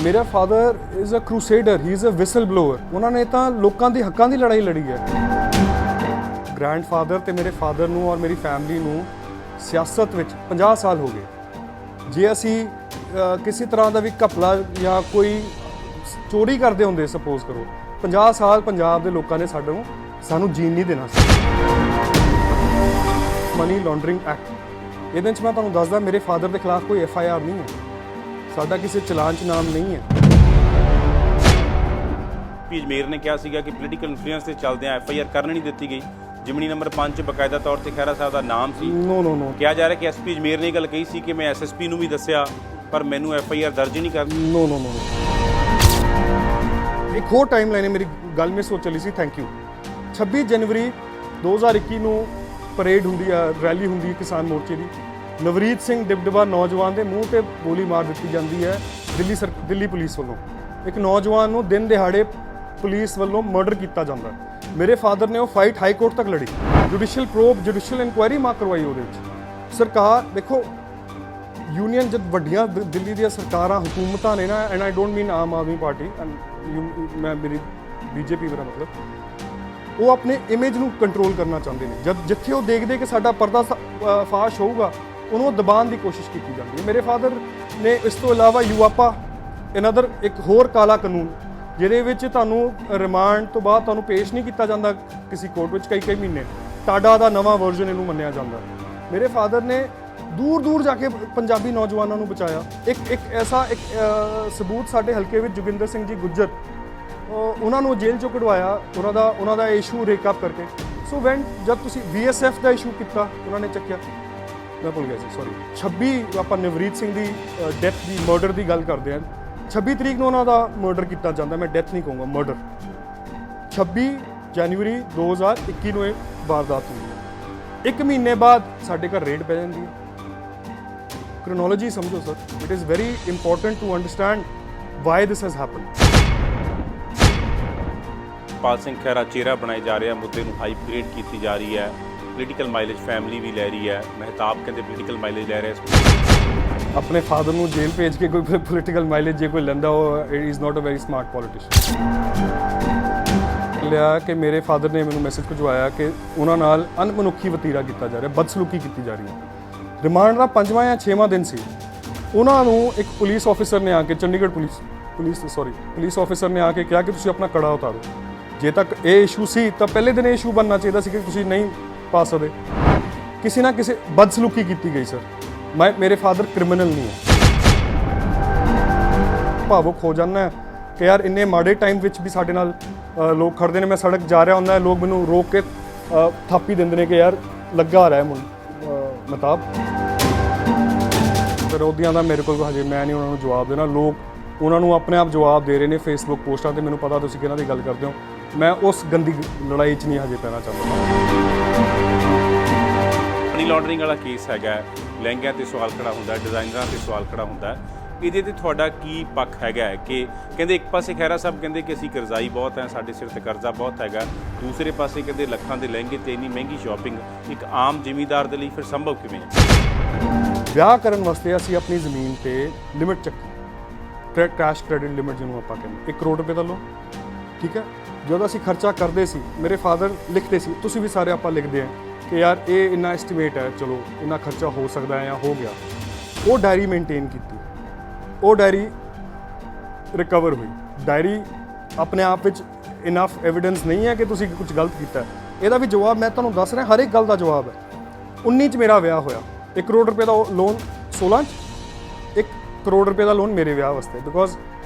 ਮੇਰਾ father is a crusader, he is a whistleblower. ਉਹਨਾਂ ਨੇ ਤਾਂ ਲੋਕਾਂ ਦੇ ਹੱਕਾਂ ਦੀ ਲੜਾਈ ਲੜੀ ਹੈ। ਗ੍ਰੈਂਡਫਾਦਰ ਤੇ ਮੇਰੇ ਫਾਦਰ ਨੂੰ ਔਰ ਮੇਰੀ ਫੈਮਿਲੀ ਨੂੰ ਸਿਆਸਤ ਵਿੱਚ 50 ਸਾਲ ਹੋ ਗਏ। ਜੇ ਅਸੀਂ ਕਿਸੇ ਤਰ੍ਹਾਂ ਦਾ ਵੀ ਘਪਲਾ ਜਾਂ ਕੋਈ ਚੋਰੀ ਕਰਦੇ ਹੁੰਦੇ, ਸਪੋਜ਼ ਕਰੋ, 50 ਸਾਲ ਪੰਜਾਬ ਦੇ ਲੋਕਾਂ ਨੇ ਸਾਨੂੰ ਜੀਣ ਨਹੀਂ ਦੇਣਾ ਸੀ। ਮਨੀ ਲਾਂਡਰਿੰਗ ਐਕਟ, ਇਹਦੇ 'ਚ ਮੈਂ ਤੁਹਾਨੂੰ ਦੱਸਦਾ, ਮੇਰੇ ਫਾਦਰ ਦੇ ਖਿਲਾਫ ਕੋਈ FIR ਨਹੀਂ ਹੈ, ਸਾਡਾ ਕਿਸੇ ਚਲਾਨ 'ਚ ਨਾਮ ਨਹੀਂ ਹੈ। ਅਜਮੇਰ ਨੇ ਕਿਹਾ ਸੀਗਾ ਕਿ ਪੋਲੀਟੀਕਲ ਇਨਫਲੂਐਂਸ ਦੇ ਚੱਲਦਿਆਂ FIR ਕਰਨ ਨਹੀਂ ਦਿੱਤੀ ਗਈ। ਜਿਮਨੀ ਨੰਬਰ 5 'ਚ ਬਕਾਇਦਾ ਤੌਰ ਤੇ ਖਹਿਰਾ ਸਾਹਿਬ ਦਾ ਨਾਮ ਸੀ। ਨੋ ਕਿਹਾ ਜਾ ਰਿਹਾ ਕਿ SP ਅਜਮੇਰ ਨੇ ਇਹ ਗੱਲ ਕਹੀ ਸੀ ਕਿ ਮੈਂ SSP ਨੂੰ ਵੀ ਦੱਸਿਆ ਪਰ ਮੈਨੂੰ FIR ਦਰਜ ਨਹੀਂ ਕਰਨੀ। ਨੋ ਇੱਕ ਹੋਰ ਟਾਈਮ ਲਾਈਨ ਹੈ, ਮੇਰੀ ਗੱਲ ਮਿਸ ਹੋ ਚੱਲੀ ਸੀ। Thank you. 26 ਜਨਵਰੀ 2021 ਨੂੰ ਪਰੇਡ ਹੁੰਦੀ ਹੈ, ਰੈਲੀ ਹੁੰਦੀ ਹੈ ਕਿਸਾਨ ਮੋਰਚੇ ਦੀ। ਨਵਰੀਤ ਸਿੰਘ ਡਿਬਡਿਬਾ ਨੌਜਵਾਨ ਦੇ ਮੂੰਹ ਤੇ ਗੋਲੀ ਮਾਰ ਦਿੱਤੀ ਜਾਂਦੀ ਹੈ ਦਿੱਲੀ ਪੁਲਿਸ ਵੱਲੋਂ। ਇੱਕ ਨੌਜਵਾਨ ਨੂੰ ਦਿਨ ਦਿਹਾੜੇ ਪੁਲਿਸ ਵੱਲੋਂ ਮਰਡਰ ਕੀਤਾ ਜਾਂਦਾ। ਮੇਰੇ ਫਾਦਰ ਨੇ ਉਹ ਫਾਈਟ ਹਾਈ ਕੋਰਟ ਤੱਕ ਲੜੀ, ਜੁਡੀਸ਼ੀਅਲ ਪ੍ਰੋਬ, ਜੁਡੀਸ਼ੀਅਲ ਇਨਕੁਆਇਰੀ ਮਾਂ ਕਰਵਾਈ ਉਹਦੇ ਵਿੱਚ। ਸਰਕਾਰ ਦੇਖੋ, ਯੂਨੀਅਨ ਜਦ ਵੱਡੀਆਂ ਦਿੱਲੀ ਦੀਆਂ ਸਰਕਾਰਾਂ, ਹੁਕੂਮਤਾਂ ਨੇ ਨਾ, and I don't mean Aam Aadmi party, ਮੈਂ ਮੇਰੀ BJP ਮੇਰਾ ਮਤਲਬ, ਉਹ ਆਪਣੇ ਇਮੇਜ ਨੂੰ ਕੰਟਰੋਲ ਕਰਨਾ ਚਾਹੁੰਦੇ ਨੇ। ਜਿੱਥੇ ਉਹ ਦੇਖਦੇ ਕਿ ਸਾਡਾ ਪਰਦਾ ਫਾਸ਼ ਹੋਊਗਾ, ਉਹਨੂੰ ਦਬਾਉਣ ਦੀ ਕੋਸ਼ਿਸ਼ ਕੀਤੀ ਜਾਂਦੀ ਹੈ। ਮੇਰੇ ਫਾਦਰ ਨੇ ਇਸ ਤੋਂ ਇਲਾਵਾ ਯੂਆਪਾ, ਅਨਦਰ ਇੱਕ ਹੋਰ ਕਾਲਾ ਕਾਨੂੰਨ, ਜਿਹਦੇ ਵਿੱਚ ਤੁਹਾਨੂੰ ਰਿਮਾਂਡ ਤੋਂ ਬਾਅਦ ਤੁਹਾਨੂੰ ਪੇਸ਼ ਨਹੀਂ ਕੀਤਾ ਜਾਂਦਾ ਕਿਸੇ ਕੋਰਟ ਵਿੱਚ ਕਈ ਮਹੀਨੇ, ਟਾਡਾ ਦਾ ਨਵਾਂ ਵਰਜ਼ਨ ਇਹਨੂੰ ਮੰਨਿਆ ਜਾਂਦਾ। ਮੇਰੇ ਫਾਦਰ ਨੇ ਦੂਰ ਜਾ ਕੇ ਪੰਜਾਬੀ ਨੌਜਵਾਨਾਂ ਨੂੰ ਬਚਾਇਆ। ਇੱਕ ਐਸਾ ਸਬੂਤ ਸਾਡੇ ਹਲਕੇ ਵਿੱਚ ਜੋਗਿੰਦਰ ਸਿੰਘ ਜੀ ਗੁੱਜਰ, ਉਹਨਾਂ ਨੂੰ ਜੇਲ੍ਹ ਚੋਂ ਕਢਵਾਇਆ ਉਹਨਾਂ ਦਾ ਇਸ਼ੂ ਰੇਕਅਪ ਕਰਕੇ। ਸੋ ਜਦ ਤੁਸੀਂ BSF ਦਾ ਇਸ਼ੂ ਕੀਤਾ, ਉਹਨਾਂ ਨੇ ਚੱਕਿਆ, ਮੈਂ ਭੁੱਲ ਗਿਆ ਸੀ, ਸੌਰੀ। 26 ਆਪਾਂ ਨਵਰੀਤ ਸਿੰਘ ਦੀ ਡੈਥ ਦੀ, ਮਰਡਰ ਦੀ ਗੱਲ ਕਰਦੇ ਹਾਂ। 26 ਤਰੀਕ ਨੂੰ ਉਹਨਾਂ ਦਾ ਮਰਡਰ ਕੀਤਾ ਜਾਂਦਾ, ਮੈਂ ਡੈਥ ਨਹੀਂ ਕਹੂੰਗਾ, ਮਰਡਰ। 26 ਜਨਵਰੀ 2021 ਨੂੰ ਇਹ ਵਾਰਦਾਤ ਹੋਈ ਹੈ। ਇੱਕ ਮਹੀਨੇ ਬਾਅਦ ਸਾਡੇ ਘਰ ਰੇਡ ਪੈ ਜਾਂਦੀ ਹੈ। ਕ੍ਰੋਨੋਲੋਜੀ ਸਮਝੋ sir, it is very important to understand why this has happened. Pal Singh Khaira ਚਿਹਰਾ ਬਣਾਏ ਜਾ ਰਿਹਾ, ਮੁੱਦੇ ਨੂੰ ਹਾਈਪਗ੍ਰੇਡ ਕੀਤੀ ਜਾ ਰਹੀ ਹੈ। ਪੋਲੀਟੀਕਲ ਮਾਈਲੇਜ ਫੈਮਿਲੀ ਵੀ ਲੈ ਰਹੀ ਹੈ। ਮਹਿਤਾਬ ਕਹਿੰਦੇ ਪੋਲੀਟੀਕਲ ਮਾਈਲੇਜ ਲੈ ਰਿਹਾ। ਆਪਣੇ ਫਾਦਰ ਨੂੰ ਜੇਲ੍ਹ ਭੇਜ ਕੇ ਕੋਈ ਪੋਲੀਟੀਕਲ ਮਾਈਲੇਜ ਜੇ ਕੋਈ ਲੈਂਦਾ, ਉਹ is not a very smart politician. ਲਿਆ ਕਿ ਮੇਰੇ ਫਾਦਰ ਨੇ ਮੈਨੂੰ ਮੈਸੇਜ ਭਿਜਵਾਇਆ ਕਿ ਉਹਨਾਂ ਨਾਲ ਅਣਮਨੁੱਖੀ ਵਤੀਰਾ ਕੀਤਾ ਜਾ ਰਿਹਾ, ਬਦਸਲੂਕੀ ਕੀਤੀ ਜਾ ਰਹੀ ਹੈ। ਰਿਮਾਂਡ ਦਾ 5ਵਾਂ ਜਾਂ 6ਵਾਂ ਦਿਨ ਸੀ। ਉਹਨਾਂ ਨੂੰ ਇੱਕ ਪੁਲਿਸ ਆਫੀਸਰ ਨੇ ਆ ਕੇ, ਚੰਡੀਗੜ੍ਹ ਪੁਲਿਸ ਆਫੀਸਰ ਨੇ ਆ ਕੇ ਕਿਹਾ ਕਿ ਤੁਸੀਂ ਆਪਣਾ ਕੜਾ ਉਤਾਰੋ। ਜੇ ਤੱਕ ਇਹ ਇਸ਼ੂ ਸੀ ਤਾਂ ਪਹਿਲੇ ਦਿਨ ਇਹ ਇਸ਼ੂ ਬਣਨਾ ਚਾਹੀਦਾ ਸੀ ਕਿ ਤੁਸੀਂ ਨਹੀਂ ਪਾ ਸਕਦੇ। ਕਿਸੇ ਨਾ ਕਿਸੇ ਬਦਸਲੂਕੀ ਕੀਤੀ ਗਈ ਸਰ। ਮੇਰੇ ਫਾਦਰ ਕ੍ਰਿਮੀਨਲ ਨਹੀਂ ਹੈ। ਭਾਵੁਕ ਹੋ ਜਾਂਦਾ ਕਿ ਯਾਰ ਇੰਨੇ ਮਾੜੇ ਟਾਈਮ ਵਿੱਚ ਵੀ ਸਾਡੇ ਨਾਲ ਲੋਕ ਖੜਦੇ ਨੇ। ਮੈਂ ਸੜਕ ਜਾ ਰਿਹਾ ਹੁੰਦਾ, ਲੋਕ ਮੈਨੂੰ ਰੋਕ ਕੇ ਥਾਪੀ ਦਿੰਦੇ ਨੇ ਕਿ ਯਾਰ ਲੱਗਾ ਰਿਹਾ ਮਹਿਤਾਬ। ਵਿਰੋਧੀਆਂ ਦਾ ਮੇਰੇ ਕੋਲ ਹਜੇ ਮੈਂ ਨਹੀਂ ਉਹਨਾਂ ਨੂੰ ਜਵਾਬ ਦੇਣਾ। ਲੋਕ ਉਹਨਾਂ ਨੂੰ ਆਪਣੇ ਆਪ ਜਵਾਬ ਦੇ ਰਹੇ ਨੇ ਫੇਸਬੁੱਕ ਪੋਸਟਾਂ ਤੇ। ਮੈਨੂੰ ਪਤਾ ਤੁਸੀਂ ਕਿਹਨਾਂ ਦੀ ਗੱਲ ਕਰਦੇ ਹੋ। ਮੈਂ ਉਸ ਗੰਦੀ ਲੜਾਈ 'ਚ ਨਹੀਂ ਹਜੇ ਪੈਣਾ ਚਾਹੁੰਦਾ। ਮਨੀ ਲਾਂਡਰਿੰਗ ਵਾਲਾ ਕੇਸ ਹੈਗਾ, ਲਹਿੰਗਿਆਂ ਤੇ ਸਵਾਲ ਖੜਾ ਹੁੰਦਾ, ਡਿਜ਼ਾਈਨਰਾਂ ਤੇ ਸਵਾਲ ਖੜਾ ਹੁੰਦਾ। ਇਹਦੇ ਤੇ ਤੁਹਾਡਾ ਕੀ ਪੱਖ ਹੈਗਾ ਕਿ ਕਹਿੰਦੇ ਇੱਕ ਪਾਸੇ ਖਹਿਰਾ ਸਾਹਿਬ ਕਹਿੰਦੇ ਕਿ ਅਸੀਂ ਕਰਜ਼ਾਈ ਬਹੁਤ ਹੈ, ਸਾਡੇ ਸਿਰ ਤੇ ਕਰਜ਼ਾ ਬਹੁਤ ਹੈਗਾ, ਦੂਸਰੇ ਪਾਸੇ ਕਹਿੰਦੇ ਲੱਖਾਂ ਦੇ ਲਹਿੰਗੇ ਤੇ ਇੰਨੀ ਮਹਿੰਗੀ ਸ਼ਾਪਿੰਗ ਇੱਕ ਆਮ ਜ਼ਿਮੀਂਦਾਰ ਦੇ ਲਈ ਫਿਰ ਸੰਭਵ ਕਿਵੇਂ ਹੈ? ਵਿਆਹ ਕਰਨ ਵਾਸਤੇ ਅਸੀਂ ਆਪਣੀ ਜ਼ਮੀਨ ਤੇ ਲਿਮਿਟ ਚੱਕੀ, ਕੈਸ਼ ਕ੍ਰੈਡਿਟ ਲਿਮਿਟ ਜਿਹਨੂੰ ਆਪਾਂ ਕਹਿੰਦੇ, 1 ਕਰੋੜ ਰੁਪਏ ਦਾ ਲੋਨ, ਠੀਕ ਹੈ। ਜਦੋਂ ਅਸੀਂ ਖਰਚਾ ਕਰਦੇ ਸੀ, ਮੇਰੇ ਫਾਦਰ ਲਿਖਦੇ ਸੀ, ਤੁਸੀਂ ਵੀ ਸਾਰੇ ਆਪਾਂ ਲਿਖਦੇ ਹਾਂ ਕਿ ਯਾਰ ਇਹ ਇੰਨਾ ਐਸਟੀਮੇਟ ਹੈ, ਚਲੋ ਇੰਨਾ ਖਰਚਾ ਹੋ ਸਕਦਾ ਹੈ ਜਾਂ ਹੋ ਗਿਆ। ਉਹ ਡਾਇਰੀ ਮੇਨਟੇਨ ਕੀਤੀ, ਉਹ ਡਾਇਰੀ ਰਿਕਵਰ ਹੋਈ। ਡਾਇਰੀ ਆਪਣੇ ਆਪ ਵਿੱਚ ਇਨਫ ਐਵੀਡੈਂਸ ਨਹੀਂ ਹੈ ਕਿ ਤੁਸੀਂ ਕੁਝ ਗਲਤ ਕੀਤਾ। ਇਹਦਾ ਵੀ ਜਵਾਬ ਮੈਂ ਤੁਹਾਨੂੰ ਦੱਸ ਰਿਹਾ, ਹਰ ਇੱਕ ਗੱਲ ਦਾ ਜਵਾਬ ਹੈ। 19 'ਚ ਮੇਰਾ ਵਿਆਹ ਹੋਇਆ, 1 ਕਰੋੜ ਰੁਪਏ ਦਾ ਲੋਨ, 16 'ਚ 1 ਕਰੋੜ ਰੁਪਏ ਦਾ ਲੋਨ ਮੇਰੇ ਵਿਆਹ ਵਾਸਤੇ, ਬਿਕੋਜ਼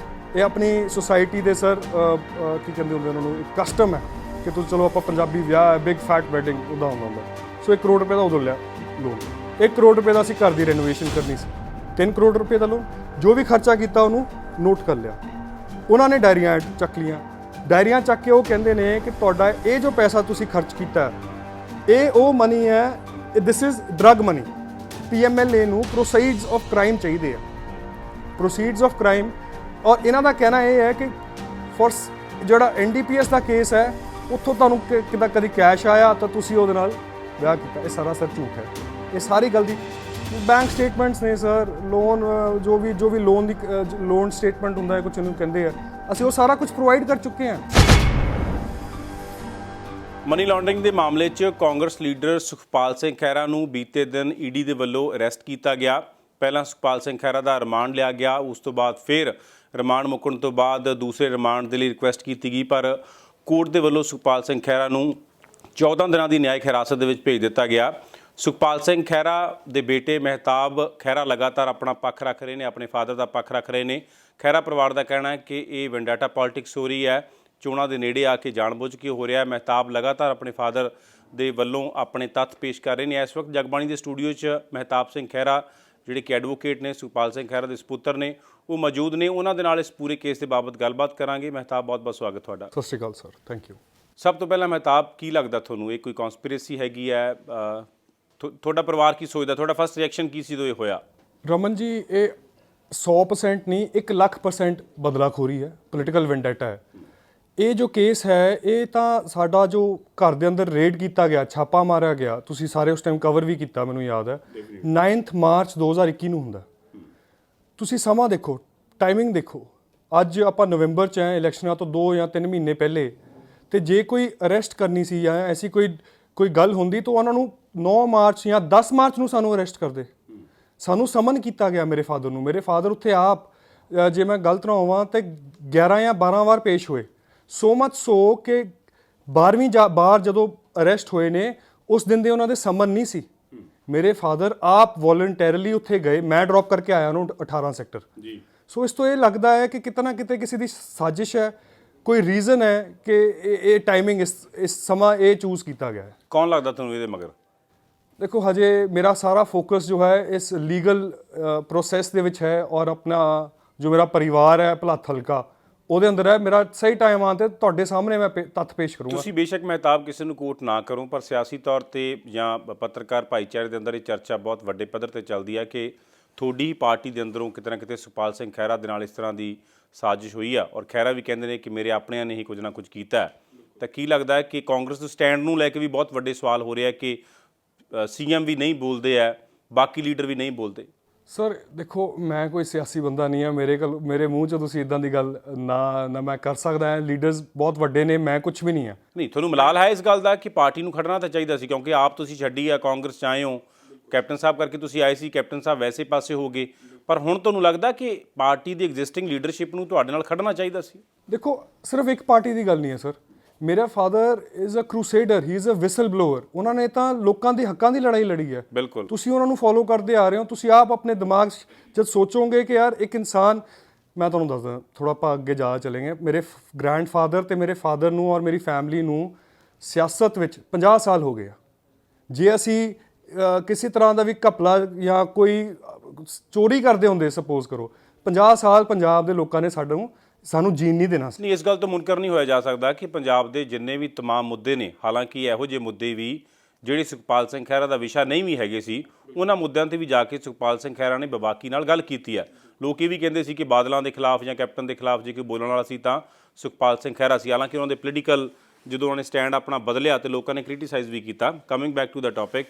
ਇਹ ਆਪਣੀ ਸੁਸਾਇਟੀ ਦੇ ਸਰ ਕੀ ਕਹਿੰਦੇ ਹੁੰਦੇ ਉਹਨਾਂ ਨੂੰ, ਇੱਕ ਕਸਟਮ ਹੈ ਕਿ ਤੁਸੀਂ ਚਲੋ ਆਪਾਂ ਪੰਜਾਬੀ ਵਿਆਹ ਹੈ, ਬਿਗ ਫੈਟ ਵੈਡਿੰਗ ਉਹਦਾ ਹੁੰਦਾ। ਸੋ 1 ਕਰੋੜ ਰੁਪਏ ਦਾ ਉਦੋਂ ਲਿਆ ਲੋਨ। 1 ਕਰੋੜ ਰੁਪਏ ਦਾ ਅਸੀਂ ਘਰ ਦੀ ਰੈਨੋਵੇਸ਼ਨ ਕਰਨੀ ਸੀ, 3 ਕਰੋੜ ਰੁਪਏ ਦਾ ਲੋਨ। ਜੋ ਵੀ ਖਰਚਾ ਕੀਤਾ ਉਹਨੂੰ ਨੋਟ ਕਰ ਲਿਆ। ਉਹਨਾਂ ਨੇ ਡਾਇਰੀਆਂ ਚੱਕ ਲੀਆਂ। ਡਾਇਰੀਆਂ ਚੱਕ ਕੇ ਉਹ ਕਹਿੰਦੇ ਨੇ ਕਿ ਤੁਹਾਡਾ ਇਹ ਜੋ ਪੈਸਾ ਤੁਸੀਂ ਖਰਚ ਕੀਤਾ, ਇਹ ਉਹ ਮਨੀ ਹੈ, this is drug money. PMLA ਨੂੰ ਪ੍ਰੋਸੀਡਸ ਆਫ ਕ੍ਰਾਈਮ ਚਾਹੀਦੇ ਆ, ਪ੍ਰੋਸੀਡਸ ਆਫ ਕ੍ਰਾਈਮ। ਔਰ ਇਹਨਾਂ ਦਾ ਕਹਿਣਾ ਇਹ ਹੈ ਕਿ ਜਿਹੜਾ NDPS ਦਾ ਕੇਸ ਹੈ, ਉੱਥੋਂ ਤੁਹਾਨੂੰ ਕਦੀ ਕੈਸ਼ ਆਇਆ ਤਾਂ ਤੁਸੀਂ ਉਹਦੇ ਨਾਲ ਵਿਆਹ ਕੀਤਾ। ਇਹ ਸਾਰਾ ਸਰ ਝੂਠ ਹੈ। ਇਹ ਸਾਰੀ ਗੱਲ ਦੀ ਬੈਂਕ ਸਟੇਟਮੈਂਟਸ ਨੇ ਸਰ, ਲੋਨ ਜੋ ਵੀ ਲੋਨ ਦੀ ਲੋਨ ਸਟੇਟਮੈਂਟ ਹੁੰਦਾ ਹੈ, ਕੁਝ ਇਹਨੂੰ ਕਹਿੰਦੇ ਆ, ਅਸੀਂ ਉਹ ਸਾਰਾ ਕੁਝ ਪ੍ਰੋਵਾਈਡ ਕਰ ਚੁੱਕੇ ਹਾਂ। ਮਨੀ ਲਾਂਡਰਿੰਗ ਦੇ ਮਾਮਲੇ 'ਚ ਕਾਂਗਰਸ ਲੀਡਰ ਸੁਖਪਾਲ ਸਿੰਘ ਖਹਿਰਾ ਨੂੰ ਬੀਤੇ ਦਿਨ ਈਡੀ ਦੇ ਵੱਲੋਂ ਅਰੈਸਟ ਕੀਤਾ ਗਿਆ। ਪਹਿਲਾਂ ਸੁਖਪਾਲ ਸਿੰਘ ਖਹਿਰਾ ਦਾ ਰਿਮਾਂਡ ਲਿਆ ਗਿਆ, ਉਸ ਤੋਂ ਬਾਅਦ ਫਿਰ ਰਿਮਾਂਡ ਮੁੱਕਣ ਤੋਂ ਬਾਅਦ ਦੂਸਰੇ ਰਿਮਾਂਡ ਦੇ ਲਈ ਰਿਕੁਐਸਟ ਕੀਤੀ ਗਈ, ਪਰ ਕੋਰਟ ਦੇ ਵੱਲੋਂ ਸੁਖਪਾਲ ਸਿੰਘ ਖਹਿਰਾ ਨੂੰ 14 ਦਿਨਾਂ ਦੀ ਨਿਆਇਕ ਹਿਰਾਸਤ ਦੇ ਵਿੱਚ ਭੇਜ ਦਿੱਤਾ ਗਿਆ। ਸੁਖਪਾਲ ਸਿੰਘ ਖਹਿਰਾ ਦੇ ਬੇਟੇ ਮਹਿਤਾਬ ਖਹਿਰਾ ਲਗਾਤਾਰ ਆਪਣਾ ਪੱਖ ਰੱਖ ਰਹੇ ਨੇ, ਆਪਣੇ ਫਾਦਰ ਦਾ ਪੱਖ ਰੱਖ ਰਹੇ ਨੇ। ਖਹਿਰਾ ਪਰਿਵਾਰ ਦਾ ਕਹਿਣਾ ਹੈ ਕਿ ਇਹ ਵੈਂਡਾਟਾ ਪੋਲਿਟਿਕਸ ਹੋ ਰਹੀ ਹੈ, ਚੋਣਾਂ ਦੇ ਨੇੜੇ ਆ ਕੇ ਜਾਣਬੁੱਝ ਕੇ ਹੋ ਰਿਹਾ ਹੈ। ਮਹਿਤਾਬ ਲਗਾਤਾਰ ਆਪਣੇ ਫਾਦਰ ਦੇ ਵੱਲੋਂ ਆਪਣੇ ਤੱਥ ਪੇਸ਼ ਕਰ ਰਹੇ ਨੇ। ਇਸ ਵਕਤ ਜਗਬਾਣੀ ਦੇ ਸਟੂਡੀਓ 'ਚ ਮਹਿਤਾਬ ਸਿੰਘ ਖਹਿਰਾ ਜਿਹੜੇ ਕਿ ਐਡਵੋਕੇਟ ਨੇ, ਸੁਖਪਾਲ ਸਿੰਘ ਖਹਿਰਾ ਦੇ ਸਪੁੱਤਰ ਨੇ, ਉਹ ਮੌਜੂਦ ਨੇ। ਉਹਨਾਂ ਦੇ ਨਾਲ ਇਸ ਪੂਰੇ ਕੇਸ ਦੇ ਬਾਬਤ ਗੱਲਬਾਤ ਕਰਾਂਗੇ। ਮਹਿਤਾਬ, ਬਹੁਤ ਬਹੁਤ ਸਵਾਗਤ ਤੁਹਾਡਾ। ਸਤਿ ਸ਼੍ਰੀ ਅਕਾਲ ਸਰ, ਥੈਂਕ ਯੂ। ਸਭ ਤੋਂ ਪਹਿਲਾਂ ਮਹਿਤਾਬ, ਕੀ ਲੱਗਦਾ ਤੁਹਾਨੂੰ, ਇਹ ਕੋਈ ਕਨਸਪੀਰੇਸੀ ਹੈਗੀ ਹੈ? ਤੁਹਾਡਾ ਪਰਿਵਾਰ ਕੀ ਸੋਚਦਾ? ਤੁਹਾਡਾ ਫਸਟ ਰਿਐਕਸ਼ਨ ਕੀ ਸੀ ਜਦੋਂ ਇਹ ਹੋਇਆ? ਰਮਨ ਜੀ, ਇਹ 100% ਨਹੀਂ, 1,00,000% ਬਦਲਾਖੋਰੀ ਹੈ, ਪੋਲੀਟੀਕਲ ਵੈਂਡੇਟਾ ਹੈ। ਇਹ ਜੋ ਕੇਸ ਹੈ, ਇਹ ਤਾਂ ਸਾਡਾ ਜੋ ਘਰ ਦੇ ਅੰਦਰ ਰੇਡ ਕੀਤਾ ਗਿਆ, ਛਾਪਾ ਮਾਰਿਆ ਗਿਆ, ਤੁਸੀਂ ਸਾਰੇ ਉਸ ਟਾਈਮ ਕਵਰ ਵੀ ਕੀਤਾ, ਮੈਨੂੰ ਯਾਦ ਹੈ, 9 ਮਾਰਚ 2021 ਨੂੰ ਹੁੰਦਾ। ਤੁਸੀਂ ਸਮਾਂ ਦੇਖੋ, ਟਾਈਮਿੰਗ ਦੇਖੋ, ਅੱਜ ਆਪਾਂ ਨਵੰਬਰ 'ਚ ਹੈ, ਇਲੈਕਸ਼ਨਾਂ ਤੋਂ 2 ਜਾਂ 3 ਮਹੀਨੇ ਪਹਿਲੇ, ਤੇ ਜੇ ਕੋਈ ਅਰੈਸਟ ਕਰਨੀ ਸੀ ਜਾਂ ਐਸੀ ਕੋਈ ਗੱਲ ਹੁੰਦੀ ਤਾਂ ਉਹਨਾਂ ਨੂੰ 9 ਮਾਰਚ ਜਾਂ 10 ਮਾਰਚ ਨੂੰ ਸਾਨੂੰ ਅਰੈਸਟ ਕਰਦੇ। ਸਾਨੂੰ ਸਮਨ ਕੀਤਾ ਗਿਆ ਮੇਰੇ ਫਾਦਰ ਨੂੰ। ਮੇਰੇ ਫਾਦਰ ਉੱਥੇ ਆਪ, ਜੇ ਮੈਂ ਗਲਤ ਨਾ ਹੋਵਾਂ, ਤੇ 11 ਜਾਂ 12 ਵਾਰ ਪੇਸ਼ ਹੋਏ। ਸੋ ਮਚ ਸੋ ਕਿ 12ਵੀਂ ਵਾਰ ਜਦੋਂ ਅਰੈਸਟ ਹੋਏ ਨੇ, ਉਸ ਦਿਨ ਦੇ ਉਹਨਾਂ ਦੇ ਸਮਨ ਨਹੀਂ ਸੀ। ਮੇਰੇ ਫਾਦਰ ਆਪ ਵੋਲੰਟੈਰੀਲੀ ਉੱਥੇ ਗਏ, ਮੈਂ ਡ੍ਰੌਪ ਕਰਕੇ ਆਇਆ ਉਹਨੂੰ 18 ਸੈਕਟਰ ਜੀ। ਸੋ ਇਸ ਤੋਂ ਇਹ ਲੱਗਦਾ ਹੈ ਕਿ ਕਿਤੇ ਨਾ ਕਿਤੇ ਕਿਸੇ ਦੀ ਸਾਜ਼ਿਸ਼ ਹੈ, ਕੋਈ ਰੀਜ਼ਨ ਹੈ ਕਿ ਇਹ ਟਾਈਮਿੰਗ ਇਸ ਸਮਾਂ ਇਹ ਚੂਜ਼ ਕੀਤਾ ਗਿਆ ਹੈ। ਕੌਣ ਲੱਗਦਾ ਤੁਹਾਨੂੰ ਇਹਦੇ ਮਗਰ? ਦੇਖੋ, ਹਜੇ ਮੇਰਾ ਸਾਰਾ ਫੋਕਸ ਜੋ ਹੈ ਇਸ ਲੀਗਲ ਪ੍ਰੋਸੈਸ ਦੇ ਵਿੱਚ ਹੈ, ਔਰ ਆਪਣਾ ਜੋ ਮੇਰਾ ਪਰਿਵਾਰ ਹੈ ਭਲਾਥ ਹਲਕਾ, ਉਹਦੇ ਅੰਦਰ ਹੈ। ਮੇਰਾ ਸਹੀ ਟਾਈਮ ਆਉਣ 'ਤੇ ਤੁਹਾਡੇ ਸਾਹਮਣੇ ਮੈਂ ਤੱਥ ਪੇਸ਼ ਕਰੂੰਗਾ। ਤੁਸੀਂ ਬੇਸ਼ੱਕ ਮਹਿਤਾਬ ਕਿਸੇ ਨੂੰ ਕੋਟ ਨਾ ਕਰੋ, ਪਰ ਸਿਆਸੀ ਤੌਰ ਤੇ ਜਾਂ ਪੱਤਰਕਾਰ ਭਾਈਚਾਰੇ ਦੇ ਅੰਦਰ ਇਹ ਚਰਚਾ ਬਹੁਤ ਵੱਡੇ ਪੱਧਰ ਤੇ ਚੱਲਦੀ ਹੈ ਕਿ ਤੁਹਾਡੀ ਪਾਰਟੀ ਦੇ ਅੰਦਰੋਂ ਕਿਤੇ ਨਾ ਕਿਤੇ ਸੁਖਪਾਲ ਸਿੰਘ ਖਹਿਰਾ ਦੇ ਨਾਲ ਇਸ ਤਰ੍ਹਾਂ ਦੀ ਸਾਜ਼ਿਸ਼ ਹੋਈ ਆ, ਔਰ ਖਹਿਰਾ ਵੀ ਕਹਿੰਦੇ ਨੇ ਕਿ ਮੇਰੇ ਆਪਣਿਆਂ ਨੇ ਹੀ ਕੁਝ ਨਾ ਕੁਝ ਕੀਤਾ ਹੈ। ਤਾਂ ਕੀ ਲੱਗਦਾ ਹੈ ਕਿ ਕਾਂਗਰਸ ਦੇ ਸਟੈਂਡ ਨੂੰ ਲੈ ਕੇ ਵੀ ਬਹੁਤ ਵੱਡੇ ਸਵਾਲ ਹੋ ਰਿਹਾ ਕਿ ਸੀਐਮ ਵੀ ਨਹੀਂ ਬੋਲਦੇ ਹੈ, ਬਾਕੀ ਲੀਡਰ ਵੀ ਨਹੀਂ ਬੋਲਦੇ? ਸਰ ਦੇਖੋ, ਮੈਂ ਕੋਈ ਸਿਆਸੀ ਬੰਦਾ ਨਹੀਂ ਹਾਂ, ਮੇਰੇ ਮੂੰਹ 'ਚ ਤੁਸੀਂ ਇਦਾਂ ਦੀ ਗੱਲ ਨਾ ਮੈਂ ਕਰ ਸਕਦਾ ਹਾਂ। ਲੀਡਰਸ ਬਹੁਤ ਵੱਡੇ ਨੇ, ਮੈਂ ਕੁਝ ਵੀ ਨਹੀਂ ਹਾਂ। ਨਹੀਂ, ਤੁਹਾਨੂੰ ਮਲਾਲ ਹੈ ਇਸ ਗੱਲ ਦਾ ਕਿ ਪਾਰਟੀ ਨੂੰ ਖੜਨਾ ਤਾਂ ਚਾਹੀਦਾ ਸੀ, ਕਿਉਂਕਿ ਆਪ ਤੁਸੀਂ ਛੱਡੀ ਆ, ਕਾਂਗਰਸ 'ਚ ਆਏ ਹੋ, ਕੈਪਟਨ ਸਾਹਿਬ ਕਰਕੇ ਤੁਸੀਂ ਆਏ ਸੀ, ਕੈਪਟਨ ਸਾਹਿਬ ਵੈਸੇ ਪਾਸੇ ਹੋ ਗਏ, ਪਰ ਹੁਣ ਤੁਹਾਨੂੰ ਲੱਗਦਾ ਕਿ ਪਾਰਟੀ ਦੀ ਐਗਜ਼ਿਸਟਿੰਗ ਲੀਡਰਸ਼ਿਪ ਨੂੰ ਤੁਹਾਡੇ ਨਾਲ ਖੜਨਾ ਚਾਹੀਦਾ ਸੀ? ਦੇਖੋ, ਸਿਰਫ ਇੱਕ ਪਾਰਟੀ ਦੀ ਗੱਲ ਨਹੀਂ ਹੈ ਸਰ। ਮੇਰਾ father is a crusader, he is a whistleblower. ਉਹਨਾਂ ਨੇ ਤਾਂ ਲੋਕਾਂ ਦੇ ਹੱਕਾਂ ਦੀ ਲੜਾਈ ਲੜੀ ਹੈ। ਬਿਲਕੁਲ। ਤੁਸੀਂ ਉਹਨਾਂ ਨੂੰ ਫੋਲੋ ਕਰਦੇ ਆ ਰਹੇ ਹੋ। ਤੁਸੀਂ ਆਪ ਆਪਣੇ ਦਿਮਾਗ 'ਚ ਜਦ ਸੋਚੋਗੇ ਕਿ ਯਾਰ ਇੱਕ ਇਨਸਾਨ, ਮੈਂ ਤੁਹਾਨੂੰ ਦੱਸਦਾ, ਥੋੜਾ ਆਪਾਂ ਅੱਗੇ ਜਾ ਚਲੇਂਗੇ। ਮੇਰੇ ਗ੍ਰੈਂਡਫਾਦਰ ਤੇ ਮੇਰੇ ਫਾਦਰ ਨੂੰ ਔਰ ਮੇਰੀ ਫੈਮਿਲੀ ਨੂੰ ਸਿਆਸਤ ਵਿੱਚ 50 ਸਾਲ ਹੋ ਗਏ ਆ। ਜੇ ਅਸੀਂ ਕਿਸੇ ਤਰ੍ਹਾਂ ਦਾ ਵੀ ਘਪਲਾ ਜਾਂ ਕੋਈ ਚੋਰੀ ਕਰਦੇ ਹੁੰਦੇ, ਸਪੋਜ਼ ਕਰੋ, 50 ਸਾਲ ਪੰਜਾਬ ਦੇ ਲੋਕਾਂ ਨੇ ਸਾਨੂੰ ਜੀਣ ਨਹੀਂ ਦੇਣਾ ਸੀ। ਨਹੀਂ, ਇਸ ਗੱਲ ਤੋਂ ਮੁਨਕਰ ਨਹੀਂ ਹੋਇਆ ਜਾ ਸਕਦਾ ਕਿ ਪੰਜਾਬ ਦੇ ਜਿੰਨੇ ਵੀ ਤਮਾਮ ਮੁੱਦੇ ਨੇ, ਹਾਲਾਂਕਿ ਇਹੋ ਜਿਹੇ ਮੁੱਦੇ ਵੀ ਜਿਹੜੇ ਸੁਖਪਾਲ ਸਿੰਘ ਖਹਿਰਾ ਦਾ ਵਿਸ਼ਾ ਨਹੀਂ ਵੀ ਹੈਗੇ ਸੀ, ਉਹਨਾਂ ਮੁੱਦਿਆਂ ਤੇ ਵੀ ਜਾ ਕੇ ਸੁਖਪਾਲ ਸਿੰਘ ਖਹਿਰਾ ਨੇ ਬਬਾਕੀ ਨਾਲ ਗੱਲ ਕੀਤੀ ਹੈ। ਲੋਕ ਇਹ ਵੀ ਕਹਿੰਦੇ ਸੀ ਕਿ ਬਾਦਲਾਂ ਦੇ ਖਿਲਾਫ ਜਾਂ ਕੈਪਟਨ ਦੇ ਖਿਲਾਫ ਜੇ ਕੋਈ ਬੋਲਣ ਵਾਲਾ ਸੀ ਤਾਂ ਸੁਖਪਾਲ ਸਿੰਘ ਖਹਿਰਾ ਸੀ। ਹਾਲਾਂਕਿ ਉਹਨਾਂ ਦੇ ਪੋਲੀਟੀਕਲ ਜਦੋਂ ਉਹਨਾਂ ਨੇ ਸਟੈਂਡ ਆਪਣਾ ਬਦਲਿਆ ਤੇ ਲੋਕਾਂ ਨੇ ਕ੍ਰਿਟੀਸਾਈਜ਼ ਵੀ ਕੀਤਾ। Coming back to the topic,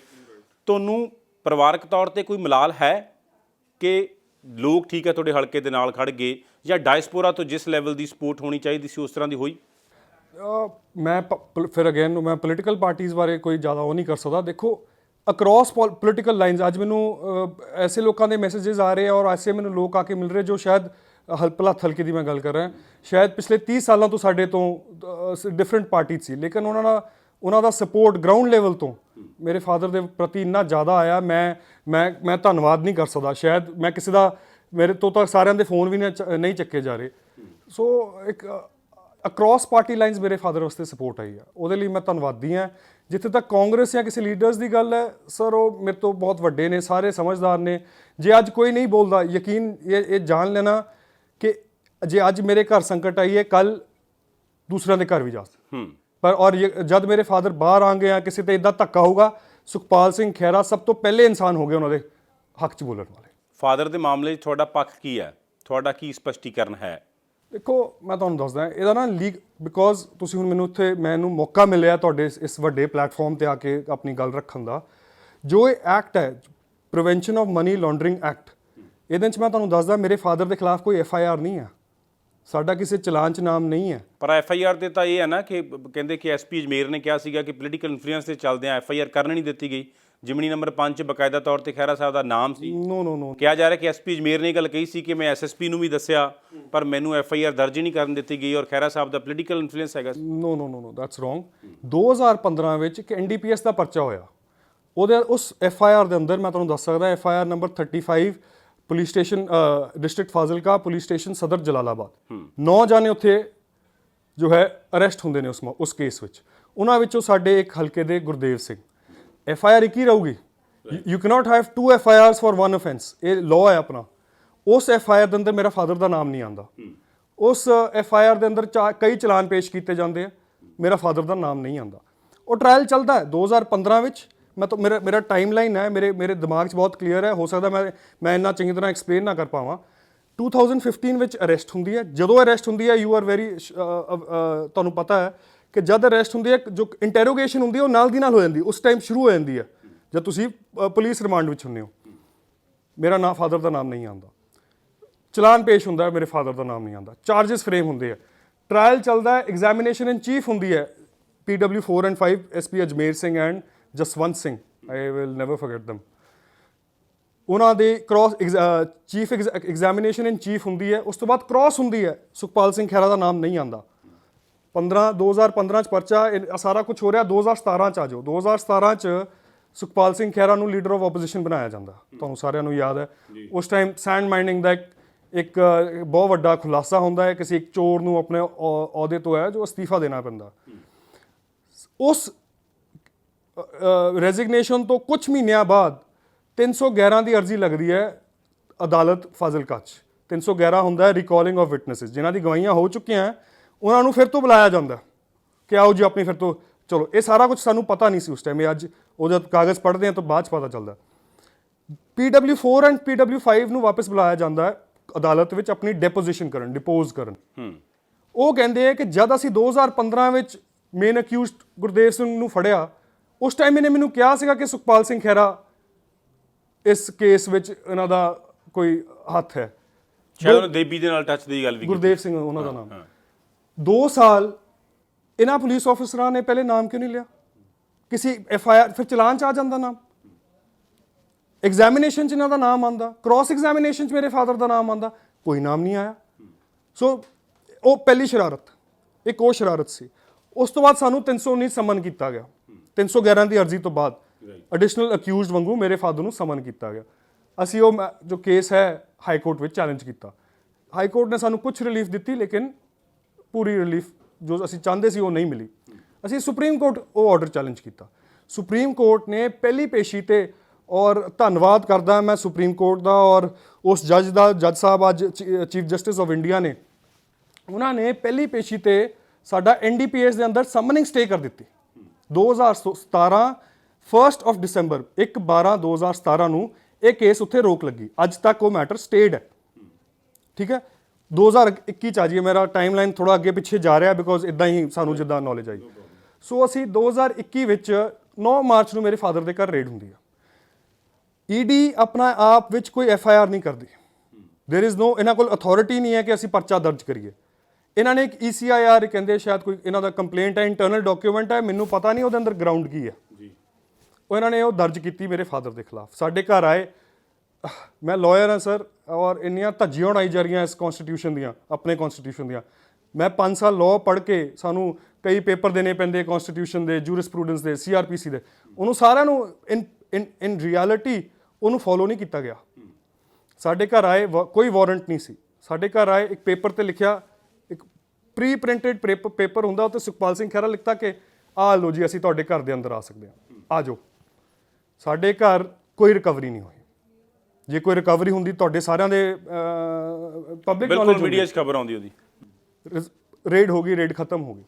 ਤੁਹਾਨੂੰ ਪਰਿਵਾਰਕ ਤੌਰ ਤੇ ਕੋਈ ਮਲਾਲ ਹੈ ਕਿ ਲੋਕ ਠੀਕ ਹੈ ਤੁਹਾਡੇ ਹਲਕੇ ਦੇ ਨਾਲ ਖੜ ਗਏ, ਜਾਂ ਡਾਇਸਪੋਰਾ ਤੋਂ ਜਿਸ ਲੈਵਲ ਦੀ ਸਪੋਰਟ ਹੋਣੀ ਚਾਹੀਦੀ ਸੀ ਉਸ ਤਰ੍ਹਾਂ ਦੀ ਹੋਈ? ਮੈਂ ਫਿਰ ਅਗੇਨ ਮੈਂ ਪੋਲੀਟੀਕਲ ਪਾਰਟੀਜ਼ ਬਾਰੇ ਕੋਈ ਜ਼ਿਆਦਾ ਉਹ ਨਹੀਂ ਕਰ ਸਕਦਾ। ਦੇਖੋ, ਅਕ੍ਰੋਸ ਪੋਲੀਟੀਕਲ ਲਾਈਨਸ ਅੱਜ ਮੈਨੂੰ ਐਸੇ ਲੋਕਾਂ ਦੇ ਮੈਸੇजेस ਆ ਰਹੇ ਔਰ ਐਸੇ ਮੈਨੂੰ ਲੋਕ ਆ ਕੇ ਮਿਲ ਰਹੇ ਜੋ ਸ਼ਾਇਦ ਭਲਾਥ ਹਲਕੇ ਦੀ ਮੈਂ ਗੱਲ ਕਰ ਰਿਹਾ, ਸ਼ਾਇਦ ਪਿਛਲੇ 30 ਸਾਲਾਂ ਤੋਂ ਸਾਡੇ ਤੋਂ ਡਿਫਰੈਂਟ ਪਾਰਟੀ ਸੀ, ਲੇਕਿਨ ਉਹਨਾਂ ਦਾ ਸਪੋਰਟ ਗਰਾਊਂਡ ਲੈਵਲ ਤੋਂ ਮੇਰੇ ਫਾਦਰ ਦੇ ਪ੍ਰਤੀ ਇੰਨਾ ਜ਼ਿਆਦਾ ਆਇਆ, ਮੈਂ ਧੰਨਵਾਦ ਨਹੀਂ ਕਰ ਸਕਦਾ। ਸ਼ਾਇਦ ਮੈਂ ਕਿਸੇ ਦਾ, ਮੇਰੇ ਤੋਂ ਤਾਂ ਸਾਰਿਆਂ ਦੇ ਫੋਨ ਵੀ ਨਹੀਂ ਚੱਕੇ ਜਾ ਰਹੇ। ਸੋ ਇੱਕ ਅਕ੍ਰੋਸ ਪਾਰਟੀ ਲਾਈਨਸ ਮੇਰੇ ਫਾਦਰ ਵਾਸਤੇ ਸਪੋਰਟ ਆਈ ਆ, ਉਹਦੇ ਲਈ ਮੈਂ ਧੰਨਵਾਦੀ ਹਾਂ। ਜਿੱਥੇ ਤੱਕ ਕਾਂਗਰਸ ਜਾਂ ਕਿਸੇ ਲੀਡਰਸ ਦੀ ਗੱਲ ਹੈ ਸਰ, ਉਹ ਮੇਰੇ ਤੋਂ ਬਹੁਤ ਵੱਡੇ ਨੇ, ਸਾਰੇ ਸਮਝਦਾਰ ਨੇ। ਜੇ ਅੱਜ ਕੋਈ ਨਹੀਂ ਬੋਲਦਾ, ਯਕੀਨ ਇਹ ਜਾਣ ਲੈਣਾ ਕਿ ਜੇ ਅੱਜ ਮੇਰੇ ਘਰ ਸੰਕਟ ਆਈ ਹੈ, ਕੱਲ ਦੂਸਰਿਆਂ ਦੇ ਘਰ ਵੀ ਜਾ ਸਕਦਾ। ਪਰ ਔਰ ਜਦ ਮੇਰੇ ਫਾਦਰ ਬਾਹਰ ਆਂਗੇ ਜਾਂ ਕਿਸੇ ਤੇ ਇਦਾਂ ਧੱਕਾ ਹੋਊਗਾ, ਸੁਖਪਾਲ ਸਿੰਘ ਖਹਿਰਾ ਸਭ ਤੋਂ ਪਹਿਲੇ ਇਨਸਾਨ ਹੋ ਗਏ ਉਹਨਾਂ ਦੇ ਹੱਕ 'ਚ ਬੋਲਣ ਵਾਲੇ। ਫਾਦਰ ਦੇ ਮਾਮਲੇ 'ਚ ਤੁਹਾਡਾ ਪੱਖ ਕੀ ਹੈ? ਤੁਹਾਡਾ ਕੀ ਸਪਸ਼ਟੀਕਰਨ ਹੈ? ਦੇਖੋ, ਮੈਂ ਤੁਹਾਨੂੰ ਦੱਸਦਾ ਇਹਦਾ ਨਾ ਬਿਕੋਜ਼ ਤੁਸੀਂ ਹੁਣ ਮੈਨੂੰ ਮੌਕਾ ਮਿਲਿਆ ਤੁਹਾਡੇ ਇਸ ਵੱਡੇ ਪਲੇਟਫਾਰਮ ਤੇ ਆ ਕੇ ਆਪਣੀ ਗੱਲ ਰੱਖਣ ਦਾ। ਜੋ ਇਹ ਐਕਟ ਹੈ, prevention of money laundering act. ਇਹਦੇ 'ਚ ਮੈਂ ਤੁਹਾਨੂੰ ਦੱਸਦਾ, ਮੇਰੇ ਫਾਦਰ ਦੇ ਖਿਲਾਫ ਕੋਈ FIR ਨਹੀਂ ਹੈ, ਸਾਡਾ ਕਿਸੇ ਚਲਾਨ 'ਚ ਨਾਮ ਨਹੀਂ ਹੈ। ਪਰ FIR ਤੇ ਤਾਂ ਇਹ ਹੈ ਨਾ ਕਿ ਕਹਿੰਦੇ ਕਿ SP ਅਜਮੇਰ ਨੇ ਕਿਹਾ ਸੀਗਾ ਕਿ ਪੋਲੀਟੀਕਲ ਇਨਫਲੂਐਂਸ ਦੇ ਚੱਲਦਿਆਂ FIR ਕਰਨ ਨਹੀਂ ਦਿੱਤੀ ਗਈ। ਜਿਮਨੀ ਨੰਬਰ 5 'ਚ ਬਕਾਇਦਾ ਤੌਰ ਤੇ ਖਹਿਰਾ ਸਾਹਿਬ ਦਾ ਨਾਮ ਸੀ। ਨੋ ਕਿਹਾ ਜਾ ਰਿਹਾ ਕਿ SP ਅਜਮੇਰ ਨੇ ਇਹ ਗੱਲ ਕਹੀ ਸੀ ਕਿ ਮੈਂ SSP ਨੂੰ ਵੀ ਦੱਸਿਆ ਪਰ ਮੈਨੂੰ FIR ਦਰਜ ਹੀ ਨਹੀਂ ਕਰਨ ਦਿੱਤੀ ਗਈ ਔਰ ਖਹਿਰਾ ਸਾਹਿਬ ਦਾ ਪੋਲੀਟੀਕਲ ਇਨਫਲੂਐਂਸ ਹੈਗਾ। ਨੋ ਦੈਟਸ ਰੋਂਗ। 2015 ਵਿੱਚ ਇੱਕ NDPS ਦਾ ਪਰਚਾ ਹੋਇਆ, ਉਹਦੇ ਉਸ FIR ਦੇ ਅੰਦਰ ਮੈਂ ਤੁਹਾਨੂੰ ਦੱਸ ਸਕਦਾ, FIR number 35 police station district Fazilka police station ਸਦਰ ਜਲਾਲਾਬਾਦ, 9 ਜਾਣੇ ਉੱਥੇ ਜੋ ਹੈ ਅਰੈਸਟ ਹੁੰਦੇ ਨੇ ਉਸ ਕੇਸ ਵਿੱਚ। ਉਹਨਾਂ ਵਿੱਚੋਂ ਸਾਡੇ ਇੱਕ ਹਲਕੇ ਦੇ ਗੁਰਦੇਵ ਸਿੰਘ। FIR ਇੱਕ ਹੀ ਰਹੂਗੀ, you cannot have 2 FIRs for 1 offense, ਇਹ ਲਾਅ ਹੈ ਆਪਣਾ। ਉਸ FIR ਦੇ ਅੰਦਰ ਮੇਰਾ ਫਾਦਰ ਦਾ ਨਾਮ ਨਹੀਂ ਆਉਂਦਾ। ਉਸ FIR ਦੇ ਅੰਦਰ ਕਈ ਚਲਾਨ ਪੇਸ਼ ਕੀਤੇ ਜਾਂਦੇ ਆ, ਮੇਰਾ ਫਾਦਰ ਦਾ ਨਾਮ ਨਹੀਂ ਆਉਂਦਾ। ਉਹ ਟ੍ਰਾਇਲ ਚੱਲਦਾ ਹੈ 2015 ਵਿੱਚ। ਮੈਂ ਤਾਂ ਮੇਰਾ ਟਾਈਮ ਲਾਈਨ ਹੈ, ਮੇਰੇ ਦਿਮਾਗ 'ਚ ਬਹੁਤ ਕਲੀਅਰ ਹੈ। ਹੋ ਸਕਦਾ ਮੈਂ ਇੰਨਾ ਚੰਗੀ ਤਰ੍ਹਾਂ ਐਕਸਪਲੇਨ ਨਾ ਕਰ ਪਾਵਾਂ। 2015 ਵਿੱਚ ਅਰੈਸਟ ਹੁੰਦੀ ਹੈ। ਜਦੋਂ ਅਰੈਸਟ ਹੁੰਦੀ ਹੈ, ਯੂ ਆਰ ਵੈਰੀ ਤੁਹਾਨੂੰ ਪਤਾ ਹੈ ਕਿ ਜਦ ਅਰੈਸਟ ਹੁੰਦੀ ਹੈ, ਜੋ ਇੰਟੈਰੋਗੇਸ਼ਨ ਹੁੰਦੀ ਹੈ ਉਹ ਨਾਲ ਦੀ ਨਾਲ ਹੋ ਜਾਂਦੀ, ਉਸ ਟਾਈਮ ਸ਼ੁਰੂ ਹੋ ਜਾਂਦੀ ਹੈ ਜਦ ਤੁਸੀਂ ਪੁਲਿਸ ਰਿਮਾਂਡ ਵਿੱਚ ਹੁੰਦੇ ਹੋ। ਮੇਰਾ ਫਾਦਰ ਦਾ ਨਾਮ ਨਹੀਂ ਆਉਂਦਾ। ਚਲਾਨ ਪੇਸ਼ ਹੁੰਦਾ, ਮੇਰੇ ਫਾਦਰ ਦਾ ਨਾਮ ਨਹੀਂ ਆਉਂਦਾ। ਚਾਰजेस ਫਰੇਮ ਹੁੰਦੇ ਆ, ਟ੍ਰਾਇਲ ਚੱਲਦਾ ਹੈ, ਐਗਜ਼ਾਮੀਨੇਸ਼ਨ ਇਨ ਚੀਫ ਹੁੰਦੀ ਹੈ PW 4 and 5 SP Ajmer Singh and Jaswant Singh, I will never forget ਦਮ। ਉਹਨਾਂ ਦੇ ਚੀਫ ਐਗਜ਼ਾਮੀਨੇਸ਼ਨ ਇਨ ਚੀਫ ਹੁੰਦੀ ਹੈ। ਉਸ ਤੋਂ ਬਾਅਦ ਕ੍ਰਾਸ ਹੁੰਦੀ ਹੈ, ਸੁਖਪਾਲ ਸਿੰਘ ਖਹਿਰਾ ਦਾ ਨਾਮ ਨਹੀਂ ਆਉਂਦਾ। 2015 'ਚ ਪਰਚਾ, ਇਹ ਸਾਰਾ ਕੁਝ ਹੋ ਰਿਹਾ। 2017 'ਚ ਆ ਜਾਓ, 2017 'ਚ ਸੁਖਪਾਲ ਸਿੰਘ ਖਹਿਰਾ ਨੂੰ ਲੀਡਰ ਆਫ ਆਪੋਜੀਸ਼ਨ ਬਣਾਇਆ ਜਾਂਦਾ। ਤੁਹਾਨੂੰ ਸਾਰਿਆਂ ਨੂੰ ਯਾਦ ਹੈ, ਉਸ ਟਾਈਮ ਸੈਂਡ ਮਾਈਨਿੰਗ ਦਾ ਇੱਕ ਬਹੁਤ ਵੱਡਾ ਖੁਲਾਸਾ ਹੁੰਦਾ ਹੈ, ਕਿਸੇ ਇੱਕ ਚੋਰ ਨੂੰ ਆਪਣੇ ਅਹੁਦੇ ਤੋਂ ਹੈ ਜੋ ਅਸਤੀਫਾ ਦੇਣਾ ਪੈਂਦਾ। ਉਸ ਰੈਜ਼ਿਗਨੇਸ਼ਨ ਤੋਂ ਕੁਝ ਮਹੀਨਿਆਂ ਬਾਅਦ 311 ਦੀ ਅਰਜ਼ੀ ਲੱਗਦੀ ਹੈ ਅਦਾਲਤ ਫਾਜ਼ਿਲਕਾ 'ਚ। 311 ਹੁੰਦਾ ਹੈ ਰਿਕਾਲਿੰਗ ਆਫ ਵਿਟਨੈਸਿਸ, ਜਿਨ੍ਹਾਂ ਦੀ ਗਵਾਹੀਆਂ ਹੋ ਚੁੱਕੀਆਂ, ਉਹਨਾਂ ਨੂੰ ਫਿਰ ਤੋਂ ਬੁਲਾਇਆ ਜਾਂਦਾ ਕਿ ਆਓ ਜੀ ਆਪਣੀ ਫਿਰ ਤੋਂ। ਚਲੋ, ਇਹ ਸਾਰਾ ਕੁਝ ਸਾਨੂੰ ਪਤਾ ਨਹੀਂ ਸੀ ਉਸ ਟਾਈਮ, ਇਹ ਅੱਜ ਉਹ ਜਦ ਕਾਗਜ਼ ਪੜ੍ਹਦੇ ਹਾਂ ਤਾਂ ਬਾਅਦ 'ਚ ਪਤਾ ਚੱਲਦਾ। PW 4 ਐਂਡ PW 5 ਨੂੰ ਵਾਪਸ ਬੁਲਾਇਆ ਜਾਂਦਾ ਹੈ ਅਦਾਲਤ ਵਿੱਚ ਆਪਣੀ ਡਿਪੋਜੀਸ਼ਨ ਕਰਨ, ਡਿਪੋਜ਼ ਕਰਨ। ਉਹ ਕਹਿੰਦੇ ਆ ਕਿ ਜਦ ਅਸੀਂ 2015 ਵਿੱਚ ਮੇਨ ਅਕਿਊਜ਼ਡ ਗੁਰਦੇਵ ਸਿੰਘ ਨੂੰ ਫੜਿਆ, ਉਸ ਟਾਈਮ ਇਹਨੇ ਮੈਨੂੰ ਕਿਹਾ ਸੀਗਾ ਕਿ ਸੁਖਪਾਲ ਸਿੰਘ ਖਹਿਰਾ ਇਸ ਕੇਸ ਵਿੱਚ ਇਹਨਾਂ ਦਾ ਕੋਈ ਹੱਥ ਹੈ। ਸ਼ਾਇਦ ਉਹਨੇ ਦੇਬੀ ਦੇ ਨਾਲ ਟੱਚ ਦੀ ਗੱਲ ਵੀ, ਗੁਰਦੇਵ ਸਿੰਘ ਉਹਨਾਂ ਦਾ ਨਾਮ। 2 ਸਾਲ ਇਹਨਾਂ ਪੁਲਿਸ ਆਫਿਸਰਾਂ ਨੇ ਪਹਿਲੇ ਨਾਮ ਕਿਉਂ ਨਹੀਂ ਲਿਆ? ਕਿਸੇ FIR ਫਿਰ ਚਲਾਨ 'ਚ ਆ ਜਾਂਦਾ ਨਾਮ, ਐਗਜ਼ਾਮੀਨੇਸ਼ਨ 'ਚ ਇਹਨਾਂ ਦਾ ਨਾਮ ਆਉਂਦਾ, ਕ੍ਰਾਸ ਐਗਜ਼ਾਮੀਨੇਸ਼ਨ 'ਚ ਮੇਰੇ ਫਾਦਰ ਦਾ ਨਾਮ ਆਉਂਦਾ, ਕੋਈ ਨਾਮ ਨਹੀਂ ਆਇਆ। ਸੋ ਉਹ ਪਹਿਲੀ ਸ਼ਰਾਰਤ, ਇੱਕ ਉਹ ਸ਼ਰਾਰਤ ਸੀ। ਉਸ ਤੋਂ ਬਾਅਦ ਸਾਨੂੰ 319 ਸਮਨ ਕੀਤਾ ਗਿਆ। 311 ਦੀ ਅਰਜ਼ੀ ਤੋਂ ਬਾਅਦ ਐਡੀਸ਼ਨਲ ਅਕਿਊਜ਼ਡ ਵਾਂਗੂ ਮੇਰੇ ਫਾਦਰ ਨੂੰ ਸਮਨ ਕੀਤਾ ਗਿਆ। ਅਸੀਂ ਉਹ ਜੋ ਕੇਸ ਹੈ ਹਾਈ ਕੋਰਟ ਵਿੱਚ ਚੈਲੰਜ ਕੀਤਾ। ਹਾਈ ਕੋਰਟ ਨੇ ਸਾਨੂੰ ਕੁਝ ਰਿਲੀਫ ਦਿੱਤੀ, ਲੇਕਿਨ ਪੂਰੀ ਰਿਲੀਫ ਜੋ ਅਸੀਂ ਚਾਹੁੰਦੇ ਸੀ ਉਹ ਨਹੀਂ ਮਿਲੀ। ਅਸੀਂ ਸੁਪਰੀਮ ਕੋਰਟ ਉਹ ਆਰਡਰ ਚੈਲੰਜ ਕੀਤਾ। ਸੁਪਰੀਮ ਕੋਰਟ ਨੇ ਪਹਿਲੀ ਪੇਸ਼ੀ ਤੇ, ਔਰ ਧੰਨਵਾਦ ਕਰਦਾ ਮੈਂ ਸੁਪਰੀਮ ਕੋਰਟ ਦਾ ਔਰ ਉਸ ਜੱਜ ਦਾ, ਜੱਜ ਸਾਹਿਬ ਅੱਜ ਚੀਫ ਜਸਟਿਸ ਆਫ ਇੰਡੀਆ ਨੇ, ਉਹਨਾਂ ਨੇ ਪਹਿਲੀ ਪੇਸ਼ੀ ਤੇ ਸਾਡਾ NDPS ਦੇ ਅੰਦਰ ਸਮਨਿੰਗ ਸਟੇ ਕਰ ਦਿੱਤੀ। 2017 1 ਦਸੰਬਰ 1/12/2017 ਨੂੰ ਇਹ ਕੇਸ ਉੱਥੇ ਰੋਕ ਲੱਗੀ। ਅੱਜ ਤੱਕ ਉਹ ਮੈਟਰ ਸਟੇਡ ਹੈ। ਠੀਕ ਹੈ, 2021 ਚ ਆ ਜਾਈਏ, ਮੇਰਾ ਟਾਈਮਲਾਈਨ ਥੋੜਾ ਅੱਗੇ ਪਿੱਛੇ ਜਾ ਰਿਹਾ ਬਿਕੋਜ਼ ਇਦਾਂ ਹੀ ਸਾਨੂੰ ਜਿੱਦਾਂ ਨੌਲੇਜ ਆਈ। ਸੋ ਅਸੀਂ 2021 ਵਿੱਚ 9 ਮਾਰਚ ਨੂੰ ਮੇਰੇ ਫਾਦਰ ਦੇ ਘਰ ਰੇਡ ਹੁੰਦੀ ਹੈ। ED ਆਪਣਾ ਆਪ ਵਿੱਚ ਕੋਈ FIR ਨਹੀਂ ਕਰਦੀ। ਦੇਰ ਇਜ਼ ਨੋ, ਇਹਨਾਂ ਕੋਲ ਅਥਾਰਟੀ ਨਹੀਂ ਹੈ ਕਿ ਅਸੀਂ ਪਰਚਾ ਦਰਜ ਕਰੀਏ। ਇਹਨਾਂ ਨੇ ਇੱਕ ECIR ਕਹਿੰਦੇ ਸ਼ਾਇਦ ਕੋਈ ਇਹਨਾਂ ਦਾ ਕੰਪਲੇਂਟ ਹੈ, ਇੰਟਰਨਲ ਡਾਕੂਮੈਂਟ ਹੈ, ਮੈਨੂੰ ਪਤਾ ਨਹੀਂ ਉਹਦੇ ਅੰਦਰ ਗਰਾਊਂਡ ਕੀ ਹੈ। ਉਹ ਇਹਨਾਂ ਨੇ ਉਹ ਦਰਜ ਕੀਤੀ ਮੇਰੇ ਫਾਦਰ ਦੇ ਖਿਲਾਫ। ਸਾਡੇ ਘਰ ਆਏ, ਮੈਂ ਲਾਇਰ ਹਾਂ ਸਰ, ਔਰ ਇੰਨੀਆਂ ਧੱਜੀਆਂ ਉਡਾਈ ਜਾ ਰਹੀਆਂ ਇਸ ਕਨਸਟੀਟਿਊਸ਼ਨ ਦੀਆਂ, ਆਪਣੇ ਕਨਸਟੀਟਿਊਸ਼ਨ ਦੀਆਂ। ਮੈਂ 5 ਸਾਲ ਲਾਅ ਪੜ੍ਹ ਕੇ, ਸਾਨੂੰ ਕਈ ਪੇਪਰ ਦੇਣੇ ਪੈਂਦੇ ਕਨਸਟੀਟਿਊਸ਼ਨ ਦੇ, ਜੂਰਿਸਪ੍ਰੂਡੈਂਸ ਦੇ, CRPC ਦੇ, ਉਹਨੂੰ ਸਾਰਿਆਂ ਨੂੰ ਇਨ ਰਿਐਲਿਟੀ ਉਹਨੂੰ ਫੋਲੋ ਨਹੀਂ ਕੀਤਾ ਗਿਆ। ਸਾਡੇ ਘਰ ਆਏ, ਕੋਈ ਵਾਰੰਟ ਨਹੀਂ ਸੀ। ਸਾਡੇ ਘਰ ਆਏ, ਇੱਕ ਪੇਪਰ ਤੇ ਲਿਖਿਆ, ਇੱਕ ਪ੍ਰੀ ਪ੍ਰਿੰਟਡ ਪੇਪਰ ਹੁੰਦਾ, ਉੱਤੇ ਸੁਖਪਾਲ ਸਿੰਘ ਖਹਿਰਾ ਲਿਖਤਾ ਕਿ ਆਹ ਲਓ ਜੀ, ਅਸੀਂ ਤੁਹਾਡੇ ਘਰ ਦੇ ਅੰਦਰ ਆ ਸਕਦੇ ਹਾਂ, ਆ ਜਾਓ। ਸਾਡੇ ਘਰ ਕੋਈ ਰਿਕਵਰੀ ਨਹੀਂ ਹੋਈ। ਜੇ ਕੋਈ ਰਿਕਵਰੀ ਹੁੰਦੀ ਤੁਹਾਡੇ ਸਾਰਿਆਂ ਦੇ ਪਬਲਿਕ ਨੌਲੇਜ, ਮੀਡੀਆ 'ਚ ਖਬਰ ਆਉਂਦੀ ਉਹਦੀ, ਰੇਡ ਹੋ ਗਈ, ਰੇਡ ਖਤਮ ਹੋ ਗਈ।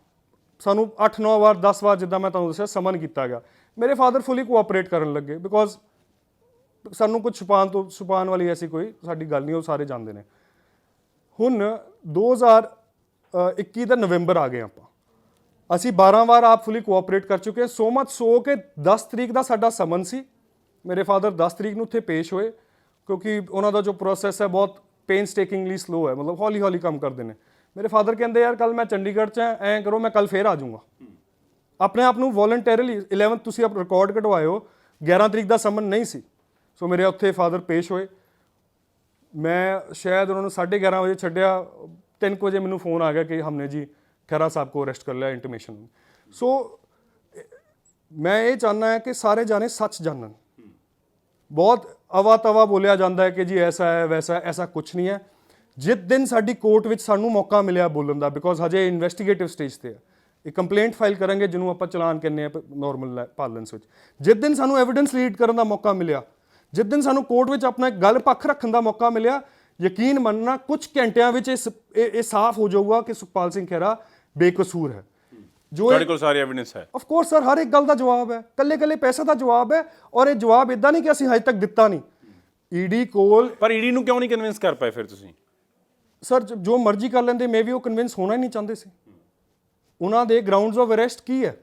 ਸਾਨੂੰ 8-9 ਵਾਰ 10 ਵਾਰ ਜਿੱਦਾਂ ਮੈਂ ਤੁਹਾਨੂੰ ਦੱਸਿਆ ਸਮਨ ਕੀਤਾ ਗਿਆ। ਮੇਰੇ ਫਾਦਰ ਫੁੱਲੀ ਕੋਆਪਰੇਟ ਕਰਨ ਲੱਗੇ ਬਿਕੋਜ਼ ਸਾਨੂੰ ਕੁਝ ਛੁਪਾਉਣ ਵਾਲੀ ਐਸੀ ਕੋਈ ਸਾਡੀ ਗੱਲ ਨਹੀਂ, ਉਹ ਸਾਰੇ ਜਾਣਦੇ ਨੇ। ਹੁਣ 2021 ਦਾ ਨਵੰਬਰ ਆ ਗਏ ਆਪਾਂ, ਅਸੀਂ 12 ਵਾਰ ਆਪ ਫੁੱਲੀ ਕੋਆਪਰੇਟ ਕਰ ਚੁੱਕੇ ਹਾਂ। ਸੋ ਮਚ ਸੋ ਕਿ 10 ਤਰੀਕ ਦਾ ਸਾਡਾ ਸਮਨ ਸੀ। ਮੇਰੇ ਫਾਦਰ 10 ਤਰੀਕ ਨੂੰ ਉੱਥੇ ਪੇਸ਼ ਹੋਏ ਕਿਉਂਕਿ ਉਹਨਾਂ ਦਾ ਜੋ ਪ੍ਰੋਸੈਸ ਹੈ ਬਹੁਤ ਪੇਨਸਟੇਕਿੰਗਲੀ ਸਲੋ ਹੈ, ਮਤਲਬ ਹੌਲੀ ਹੌਲੀ ਕੰਮ ਕਰਦੇ ਨੇ। ਮੇਰੇ ਫਾਦਰ ਕਹਿੰਦੇ ਯਾਰ ਕੱਲ ਮੈਂ ਚੰਡੀਗੜ੍ਹ 'ਚ ਐਂ ਕਰੋ ਮੈਂ ਕੱਲ ਫੇਰ ਆ ਜਾਊਂਗਾ। ਆਪਣੇ ਆਪ ਨੂੰ ਵੋਲੰਟਰੀਲੀ 11th ਤੁਸੀਂ ਆਪ ਰਿਕਾਰਡ ਕਢਵਾਇਓ, 11 ਤਰੀਕ ਦਾ ਸਮਨ ਨਹੀਂ ਸੀ। ਸੋ ਮੇਰੇ ਉੱਥੇ ਫਾਦਰ ਪੇਸ਼ ਹੋਏ। ਮੈਂ ਸ਼ਾਇਦ ਉਹਨਾਂ ਨੂੰ 11:30 ਵਜੇ ਛੱਡਿਆ, 3 ਵਜੇ ਮੈਨੂੰ ਫੋਨ ਆ ਗਿਆ ਕਿ ਹਮਨੇ ਜੀ ਖਹਿਰਾ ਸਾਹਿਬ को अरेस्ट कर लिया इंटीमेशन। सो मैं ये चाहना है कि सारे जाने सच जानन। बहुत अवा तवा बोलिया जाता है कि जी ऐसा है वैसा है, ऐसा कुछ नहीं है। जिस दिन साडी कोर्ट विच सानू मौका मिलिया बोलन दा, बिकॉज हजे इन्वेस्टिगेटिव स्टेज ते है, एक कंप्लेंट फाइल करेंगे जिन्हों आपां चलान कहने नॉर्मल पार्लेंस विच। जिस दिन सानू एविडेंस लीड करन दा मौका मिलिया, जिस दिन सानू कोर्ट विच अपना एक गल पक्ष रखन दा मौका मिलिया, यकीन मनना कुछ घंटियां विच ये साफ हो जाऊगा कि सुखपाल सिंह खैरा बेकसूर है। जो ਤੁਹਾਡੇ ਕੋਲ ਸਾਰੀ ਐਵੀਡੈਂਸ ਹੈ? ਆਫ ਕੋਰਸ ਸਰ, ਹਰ ਇੱਕ ਗੱਲ ਦਾ ਜਵਾਬ ਹੈ, ਕੱਲੇ ਕੱਲੇ ਪੈਸੇ ਦਾ ਜਵਾਬ ਹੈ। ਔਰ ਇਹ ਜਵਾਬ ਇਦਾਂ ਨਹੀਂ ਕਿ ਅਸੀਂ ਹਜੇ ਤੱਕ ਦਿੱਤਾ ਨਹੀਂ। ਈਡੀ ਕੋਲ ਪਰ ਈਡੀ ਨੂੰ ਕਿਉਂ ਨਹੀਂ ਕਨਵਿੰਸ ਕਰ ਪਾਏ ਫਿਰ ਤੁਸੀਂ? ਸਰ ਜੋ ਮਰਜ਼ੀ ਕਰ ਲੈਂਦੇ, ਮੇ ਵੀ ਉਹ ਕਨਵਿੰਸ ਹੋਣਾ ਹੀ ਨਹੀਂ ਚਾਹੁੰਦੇ ਸੀ। ਉਹਨਾਂ ਦੇ ਗਰਾਊਂਡਸ ਆਫ ਅਰੈਸਟ ਕੀ ਹੈ?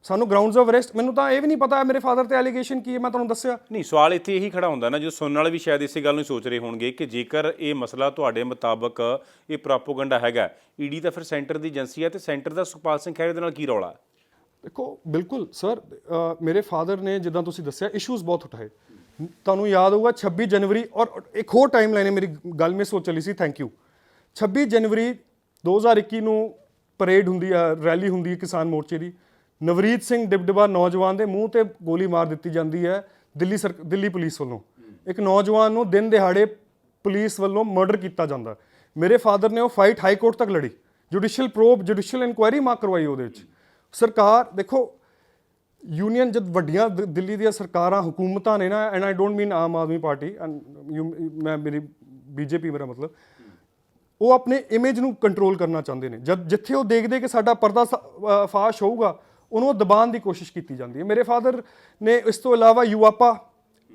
ਸਾਨੂੰ ਗਰਾਊਂਡਸ ਆਫ ਅਰੈਸਟ, ਮੈਨੂੰ ਤਾਂ ਇਹ ਵੀ ਨਹੀਂ ਪਤਾ ਮੇਰੇ ਫਾਦਰ ਤੇ ਐਲੀਗੇਸ਼ਨ ਕੀ ਹੈ, ਮੈਂ ਤੁਹਾਨੂੰ ਦੱਸਿਆ ਨਹੀਂ। ਸਵਾਲ ਇੱਥੇ ਇਹੀ ਖੜਾ ਹੁੰਦਾ ਨਾ, ਜੋ ਸੁਣਨ ਵਾਲੇ ਵੀ ਸ਼ਾਇਦ ਇਸੇ ਗੱਲ ਨੂੰ ਸੋਚ ਰਹੇ ਹੋਣਗੇ ਕਿ ਜੇਕਰ ਇਹ ਮਸਲਾ ਤੁਹਾਡੇ ਮੁਤਾਬਕ ਇਹ ਪ੍ਰੋਪੋਗੰਡਾ ਹੈਗਾ, ਈਡੀ ਤਾਂ ਫਿਰ ਸੈਂਟਰ ਦੀ ਏਜੰਸੀ ਹੈ, ਤੇ ਸੈਂਟਰ ਦਾ ਸੁਖਪਾਲ ਸਿੰਘ ਖਹਿਰੇ ਦੇ ਨਾਲ ਕੀ ਰੌਲਾ? ਦੇਖੋ ਬਿਲਕੁਲ ਸਰ, ਮੇਰੇ ਫਾਦਰ ਨੇ ਜਿੱਦਾਂ ਤੁਸੀਂ ਦੱਸਿਆ ਇਸ਼ੂਜ਼ ਬਹੁਤ ਉਠਾਏ। ਤੁਹਾਨੂੰ ਯਾਦ ਹੋਊਗਾ 26 ਜਨਵਰੀ, ਔਰ ਇੱਕ ਹੋਰ ਟਾਈਮ ਲਾਈਨ ਹੈ, ਮੇਰੀ ਗੱਲ ਮਿਸ ਹੋ ਚੱਲੀ ਸੀ, ਥੈਂਕ ਯੂ। 26 ਜਨਵਰੀ 2021 ਨੂੰ ਪਰੇਡ ਹੁੰਦੀ ਹੈ, ਰੈਲੀ ਹੁੰਦੀ ਹੈ ਕਿਸਾਨ ਮੋਰਚੇ ਦੀ। ਨਵਰੀਤ ਸਿੰਘ ਡਿਬਡਿਬਾ ਨੌਜਵਾਨ ਦੇ ਮੂੰਹ ਤੇ ਗੋਲੀ ਮਾਰ ਦਿੱਤੀ ਜਾਂਦੀ ਹੈ ਦਿੱਲੀ ਪੁਲਿਸ ਵੱਲੋਂ। ਇੱਕ ਨੌਜਵਾਨ ਨੂੰ ਦਿਨ ਦਿਹਾੜੇ ਪੁਲਿਸ ਵੱਲੋਂ ਮਰਡਰ ਕੀਤਾ ਜਾਂਦਾ। ਮੇਰੇ ਫਾਦਰ ਨੇ ਉਹ ਫਾਈਟ ਹਾਈ ਕੋਰਟ ਤੱਕ ਲੜੀ, ਜੁਡੀਸ਼ੀਅਲ ਪ੍ਰੋਬ, ਜੁਡੀਸ਼ੀਅਲ ਇਨਕੁਆਇਰੀ ਮਾਂ ਕਰਵਾਈ ਉਹਦੇ ਵਿੱਚ। ਸਰਕਾਰ ਦੇਖੋ, ਯੂਨੀਅਨ ਜਦ ਵੱਡੀਆਂ ਦਿੱਲੀ ਦੀਆਂ ਸਰਕਾਰਾਂ ਹੁਕੂਮਤਾਂ ਨੇ ਨਾ, and I don't mean Aam Aadmi party, ਮੈਂ ਮੇਰੀ ਬੀਜੇਪੀ ਮੇਰਾ ਮਤਲਬ, ਉਹ ਆਪਣੇ ਇਮੇਜ ਨੂੰ ਕੰਟਰੋਲ ਕਰਨਾ ਚਾਹੁੰਦੇ ਨੇ। ਜਦ ਜਿੱਥੇ ਉਹ ਦੇਖਦੇ ਕਿ ਸਾਡਾ ਪਰਦਾ ਫਾਸ਼ ਹੋਊਗਾ, ਉਹਨੂੰ ਦਬਾਉਣ ਦੀ ਕੋਸ਼ਿਸ਼ ਕੀਤੀ ਜਾਂਦੀ ਹੈ। ਮੇਰੇ ਫਾਦਰ ਨੇ ਇਸ ਤੋਂ ਇਲਾਵਾ ਯੂਆਪਾ,